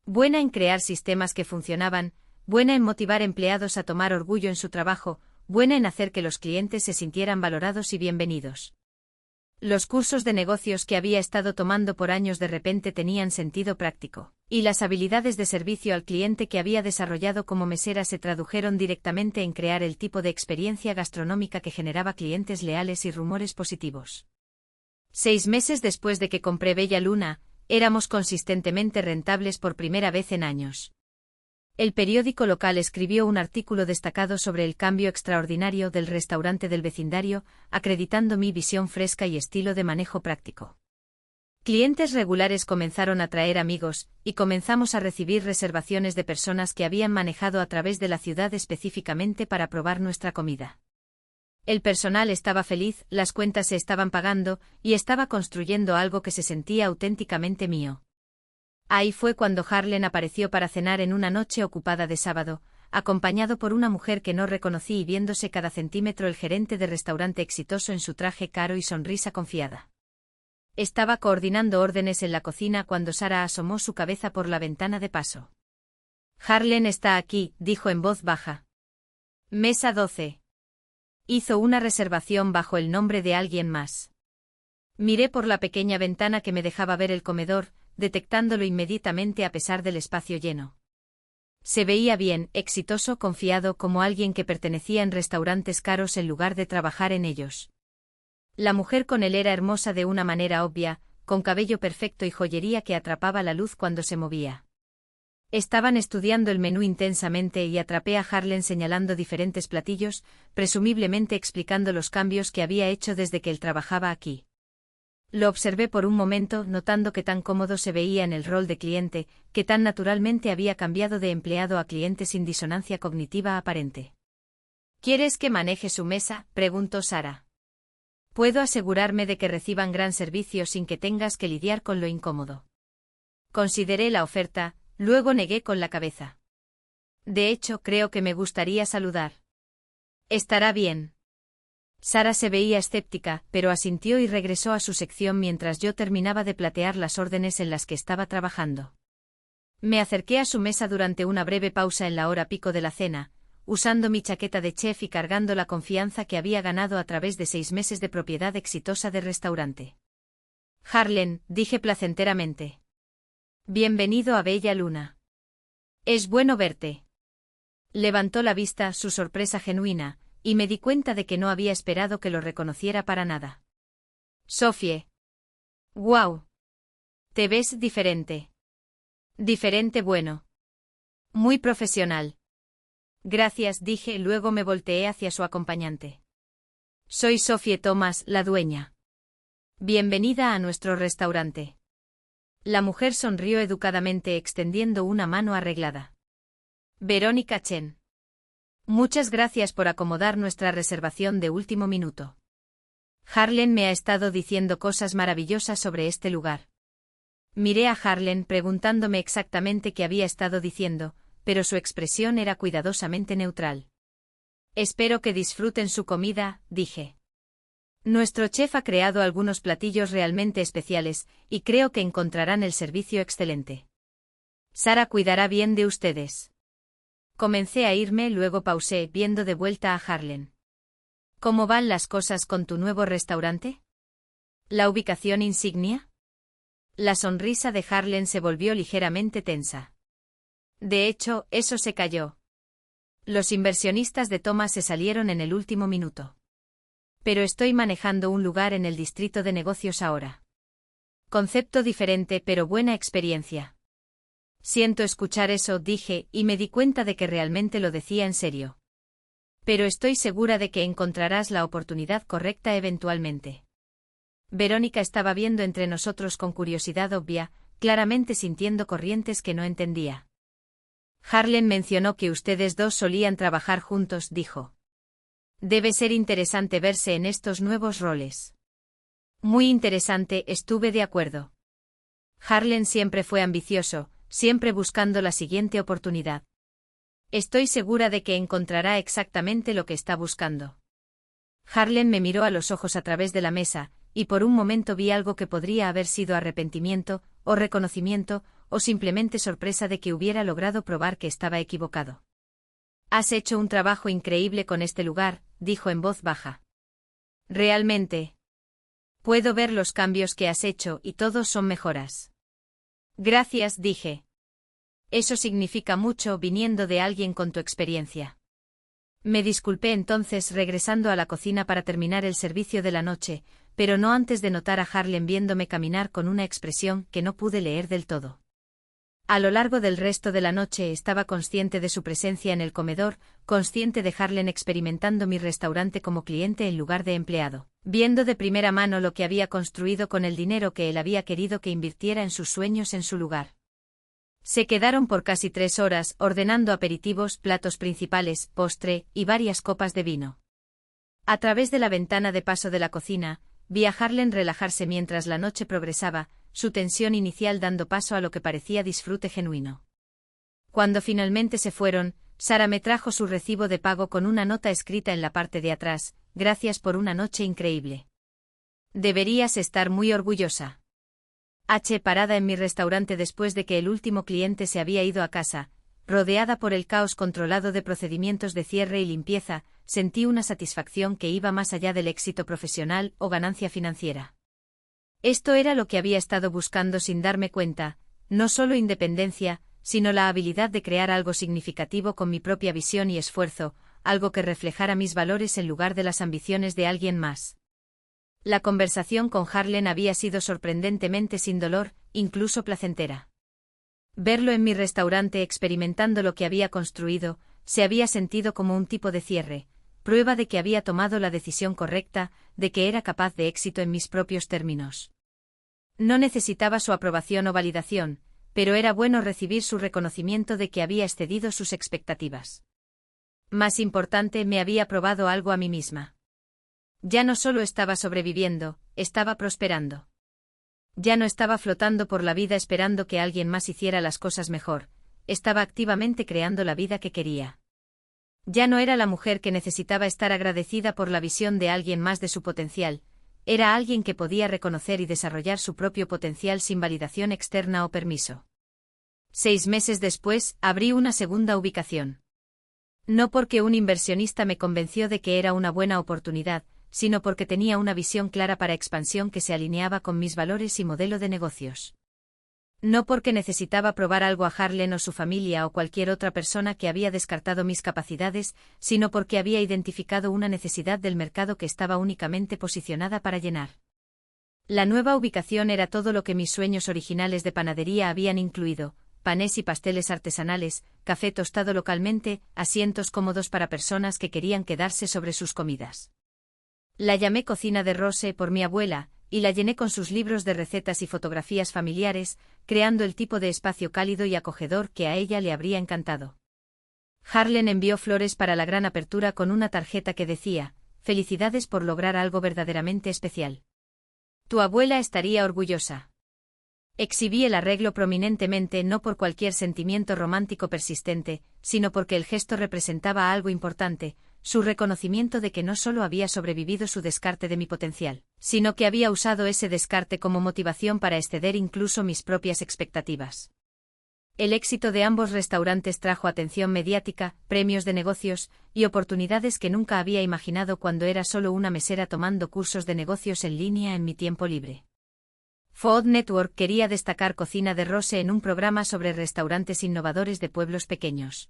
Buena en crear sistemas que funcionaban, buena en motivar empleados a tomar orgullo en su trabajo, buena en hacer que los clientes se sintieran valorados y bienvenidos. Los cursos de negocios que había estado tomando por años de repente tenían sentido práctico, y las habilidades de servicio al cliente que había desarrollado como mesera se tradujeron directamente en crear el tipo de experiencia gastronómica que generaba clientes leales y rumores positivos. 6 meses después de que compré Bella Luna, éramos consistentemente rentables por primera vez en años. El periódico local escribió un artículo destacado sobre el cambio extraordinario del restaurante del vecindario, acreditando mi visión fresca y estilo de manejo práctico. Clientes regulares comenzaron a traer amigos, y comenzamos a recibir reservaciones de personas que habían manejado a través de la ciudad específicamente para probar nuestra comida. El personal estaba feliz, las cuentas se estaban pagando, y estaba construyendo algo que se sentía auténticamente mío. Ahí fue cuando Harlem apareció para cenar en una noche ocupada de sábado, acompañado por una mujer que no reconocí y viéndose cada centímetro el gerente de restaurante exitoso en su traje caro y sonrisa confiada. Estaba coordinando órdenes en la cocina cuando Sara asomó su cabeza por la ventana de paso. Harlem está aquí, dijo en voz baja. Mesa 12. Hizo una reservación bajo el nombre de alguien más. Miré por la pequeña ventana que me dejaba ver el comedor, detectándolo inmediatamente a pesar del espacio lleno. Se veía bien, exitoso, confiado, como alguien que pertenecía en restaurantes caros en lugar de trabajar en ellos. La mujer con él era hermosa de una manera obvia, con cabello perfecto y joyería que atrapaba la luz cuando se movía. Estaban estudiando el menú intensamente y atrapé a Harlem señalando diferentes platillos, presumiblemente explicando los cambios que había hecho desde que él trabajaba aquí. Lo observé por un momento, notando que tan cómodo se veía en el rol de cliente, que tan naturalmente había cambiado de empleado a cliente sin disonancia cognitiva aparente. ¿Quieres que maneje su mesa?, preguntó Sara. Puedo asegurarme de que reciban gran servicio sin que tengas que lidiar con lo incómodo. Consideré la oferta, luego negué con la cabeza. De hecho, creo que me gustaría saludar. Estará bien. Sara se veía escéptica, pero asintió y regresó a su sección mientras yo terminaba de platear las órdenes en las que estaba trabajando. Me acerqué a su mesa durante una breve pausa en la hora pico de la cena, usando mi chaqueta de chef y cargando la confianza que había ganado a través de 6 meses de propiedad exitosa de restaurante. Harlan, dije placenteramente. Bienvenido a Bella Luna. Es bueno verte. Levantó la vista, su sorpresa genuina, y me di cuenta de que no había esperado que lo reconociera para nada. Sophie. ¡Guau! Te ves diferente. Diferente bueno. Muy profesional. Gracias, dije, luego me volteé hacia su acompañante. Soy Sophie Thomas, la dueña. Bienvenida a nuestro restaurante. La mujer sonrió educadamente extendiendo una mano arreglada. Verónica Chen. Muchas gracias por acomodar nuestra reservación de último minuto. Harlan me ha estado diciendo cosas maravillosas sobre este lugar. Miré a Harlan preguntándome exactamente qué había estado diciendo, pero su expresión era cuidadosamente neutral. Espero que disfruten su comida, dije. Nuestro chef ha creado algunos platillos realmente especiales, y creo que encontrarán el servicio excelente. Sara cuidará bien de ustedes. Comencé a irme, luego pausé, viendo de vuelta a Harlan. ¿Cómo van las cosas con tu nuevo restaurante? ¿La ubicación insignia? La sonrisa de Harlan se volvió ligeramente tensa. De hecho, eso se cayó. Los inversionistas de Thomas se salieron en el último minuto. Pero estoy manejando un lugar en el distrito de negocios ahora. Concepto diferente pero buena experiencia. Siento escuchar eso, dije, y me di cuenta de que realmente lo decía en serio. Pero estoy segura de que encontrarás la oportunidad correcta eventualmente. Verónica estaba viendo entre nosotros con curiosidad obvia, claramente sintiendo corrientes que no entendía. Harlan mencionó que ustedes dos solían trabajar juntos, dijo. Debe ser interesante verse en estos nuevos roles. Muy interesante, estuve de acuerdo. Harlan siempre fue ambicioso, siempre buscando la siguiente oportunidad. Estoy segura de que encontrará exactamente lo que está buscando. Harlan me miró a los ojos a través de la mesa, y por un momento vi algo que podría haber sido arrepentimiento, o reconocimiento, o simplemente sorpresa de que hubiera logrado probar que estaba equivocado. Has hecho un trabajo increíble con este lugar, dijo en voz baja. Realmente. Puedo ver los cambios que has hecho y todos son mejoras. Gracias, dije. Eso significa mucho viniendo de alguien con tu experiencia. Me disculpé entonces regresando a la cocina para terminar el servicio de la noche, pero no antes de notar a Harlan viéndome caminar con una expresión que no pude leer del todo. A lo largo del resto de la noche estaba consciente de su presencia en el comedor, consciente de Harlan experimentando mi restaurante como cliente en lugar de empleado, viendo de primera mano lo que había construido con el dinero que él había querido que invirtiera en sus sueños en su lugar. Se quedaron por casi 3 horas ordenando aperitivos, platos principales, postre y varias copas de vino. A través de la ventana de paso de la cocina, vi a Harlan relajarse mientras la noche progresaba, su tensión inicial dando paso a lo que parecía disfrute genuino. Cuando finalmente se fueron, Sara me trajo su recibo de pago con una nota escrita en la parte de atrás: gracias por una noche increíble. Deberías estar muy orgullosa. Parada en mi restaurante después de que el último cliente se había ido a casa, rodeada por el caos controlado de procedimientos de cierre y limpieza, sentí una satisfacción que iba más allá del éxito profesional o ganancia financiera. Esto era lo que había estado buscando sin darme cuenta, no solo independencia, sino la habilidad de crear algo significativo con mi propia visión y esfuerzo, algo que reflejara mis valores en lugar de las ambiciones de alguien más. La conversación con Harlan había sido sorprendentemente sin dolor, incluso placentera. Verlo en mi restaurante experimentando lo que había construido, se había sentido como un tipo de cierre, prueba de que había tomado la decisión correcta, de que era capaz de éxito en mis propios términos. No necesitaba su aprobación o validación, pero era bueno recibir su reconocimiento de que había excedido sus expectativas. Más importante, me había probado algo a mí misma. Ya no solo estaba sobreviviendo, estaba prosperando. Ya no estaba flotando por la vida esperando que alguien más hiciera las cosas mejor, estaba activamente creando la vida que quería. Ya no era la mujer que necesitaba estar agradecida por la visión de alguien más de su potencial, era alguien que podía reconocer y desarrollar su propio potencial sin validación externa o permiso. 6 meses después, abrí una segunda ubicación. No porque un inversionista me convenció de que era una buena oportunidad, sino porque tenía una visión clara para expansión que se alineaba con mis valores y modelo de negocios. No porque necesitaba probar algo a Harlan o su familia o cualquier otra persona que había descartado mis capacidades, sino porque había identificado una necesidad del mercado que estaba únicamente posicionada para llenar. La nueva ubicación era todo lo que mis sueños originales de panadería habían incluido: panes y pasteles artesanales, café tostado localmente, asientos cómodos para personas que querían quedarse sobre sus comidas. La llamé Cocina de Rose por mi abuela, y la llené con sus libros de recetas y fotografías familiares, creando el tipo de espacio cálido y acogedor que a ella le habría encantado. Harlan envió flores para la gran apertura con una tarjeta que decía: «Felicidades por lograr algo verdaderamente especial. Tu abuela estaría orgullosa». Exhibí el arreglo prominentemente no por cualquier sentimiento romántico persistente, sino porque el gesto representaba algo importante: su reconocimiento de que no solo había sobrevivido su descarte de mi potencial, sino que había usado ese descarte como motivación para exceder incluso mis propias expectativas. El éxito de ambos restaurantes trajo atención mediática, premios de negocios, y oportunidades que nunca había imaginado cuando era solo una mesera tomando cursos de negocios en línea en mi tiempo libre. Food Network quería destacar Cocina de Rose en un programa sobre restaurantes innovadores de pueblos pequeños.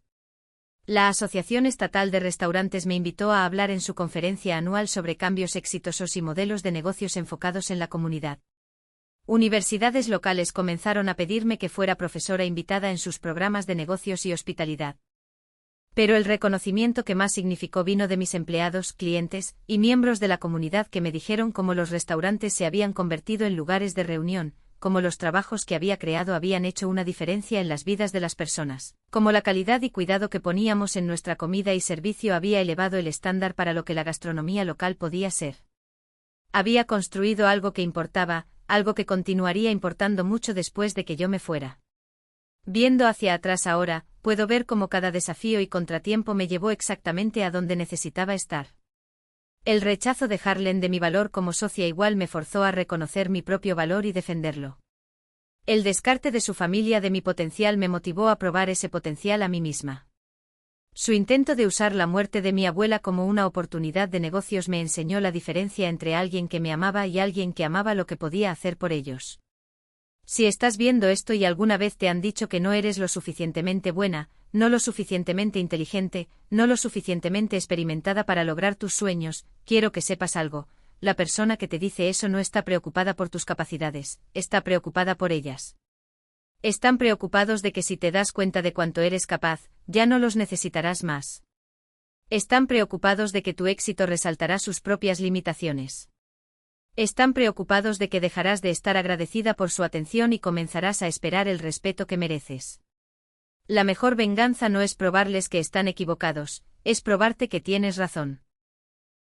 La Asociación Estatal de Restaurantes me invitó a hablar en su conferencia anual sobre cambios exitosos y modelos de negocios enfocados en la comunidad. Universidades locales comenzaron a pedirme que fuera profesora invitada en sus programas de negocios y hospitalidad. Pero el reconocimiento que más significó vino de mis empleados, clientes y miembros de la comunidad que me dijeron cómo los restaurantes se habían convertido en lugares de reunión, cómo los trabajos que había creado habían hecho una diferencia en las vidas de las personas, cómo la calidad y cuidado que poníamos en nuestra comida y servicio había elevado el estándar para lo que la gastronomía local podía ser. Había construido algo que importaba, algo que continuaría importando mucho después de que yo me fuera. Viendo hacia atrás ahora, puedo ver cómo cada desafío y contratiempo me llevó exactamente a donde necesitaba estar. El rechazo de Harlan de mi valor como socia igual me forzó a reconocer mi propio valor y defenderlo. El descarte de su familia de mi potencial me motivó a probar ese potencial a mí misma. Su intento de usar la muerte de mi abuela como una oportunidad de negocios me enseñó la diferencia entre alguien que me amaba y alguien que amaba lo que podía hacer por ellos. Si estás viendo esto y alguna vez te han dicho que no eres lo suficientemente buena, no lo suficientemente inteligente, no lo suficientemente experimentada para lograr tus sueños, quiero que sepas algo: la persona que te dice eso no está preocupada por tus capacidades, está preocupada por ellas. Están preocupados de que si te das cuenta de cuánto eres capaz, ya no los necesitarás más. Están preocupados de que tu éxito resaltará sus propias limitaciones. Están preocupados de que dejarás de estar agradecida por su atención y comenzarás a esperar el respeto que mereces. La mejor venganza no es probarles que están equivocados, es probarte que tienes razón.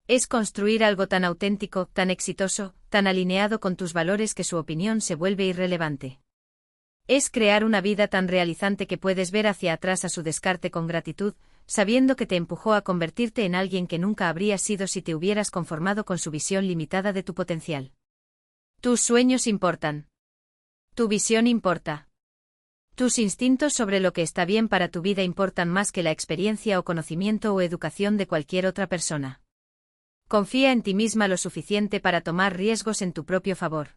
Es construir algo tan auténtico, tan exitoso, tan alineado con tus valores que su opinión se vuelve irrelevante. Es crear una vida tan realizante que puedes ver hacia atrás a su descarte con gratitud, sabiendo que te empujó a convertirte en alguien que nunca habrías sido si te hubieras conformado con su visión limitada de tu potencial. Tus sueños importan. Tu visión importa. Tus instintos sobre lo que está bien para tu vida importan más que la experiencia o conocimiento o educación de cualquier otra persona. Confía en ti misma lo suficiente para tomar riesgos en tu propio favor.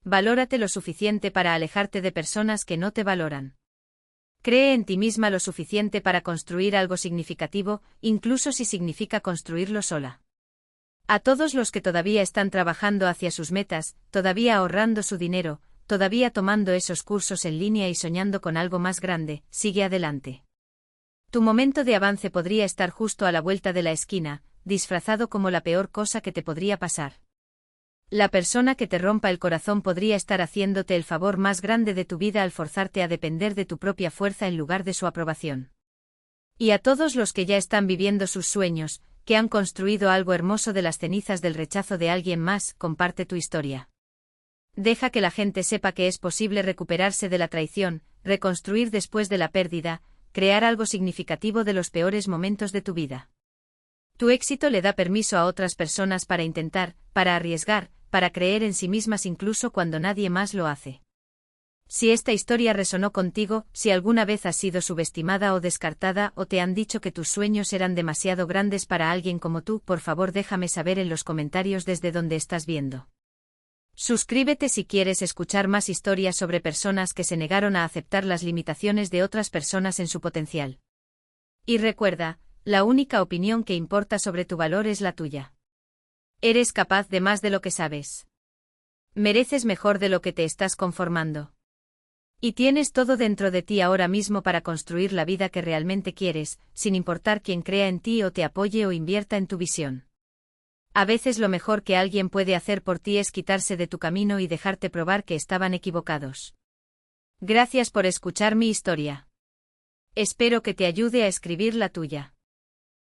Valórate lo suficiente para alejarte de personas que no te valoran. Cree en ti misma lo suficiente para construir algo significativo, incluso si significa construirlo sola. A todos los que todavía están trabajando hacia sus metas, todavía ahorrando su dinero, todavía tomando esos cursos en línea y soñando con algo más grande, sigue adelante. Tu momento de avance podría estar justo a la vuelta de la esquina, disfrazado como la peor cosa que te podría pasar. La persona que te rompa el corazón podría estar haciéndote el favor más grande de tu vida al forzarte a depender de tu propia fuerza en lugar de su aprobación. Y a todos los que ya están viviendo sus sueños, que han construido algo hermoso de las cenizas del rechazo de alguien más, comparte tu historia. Deja que la gente sepa que es posible recuperarse de la traición, reconstruir después de la pérdida, crear algo significativo de los peores momentos de tu vida. Tu éxito le da permiso a otras personas para intentar, para arriesgar, para creer en sí mismas incluso cuando nadie más lo hace. Si esta historia resonó contigo, si alguna vez has sido subestimada o descartada o te han dicho que tus sueños eran demasiado grandes para alguien como tú, por favor déjame saber en los comentarios desde donde estás viendo. Suscríbete si quieres escuchar más historias sobre personas que se negaron a aceptar las limitaciones de otras personas en su potencial. Y recuerda, la única opinión que importa sobre tu valor es la tuya. Eres capaz de más de lo que sabes. Mereces mejor de lo que te estás conformando. Y tienes todo dentro de ti ahora mismo para construir la vida que realmente quieres, sin importar quién crea en ti o te apoye o invierta en tu visión. A veces lo mejor que alguien puede hacer por ti es quitarse de tu camino y dejarte probar que estaban equivocados. Gracias por escuchar mi historia. Espero que te ayude a escribir la tuya.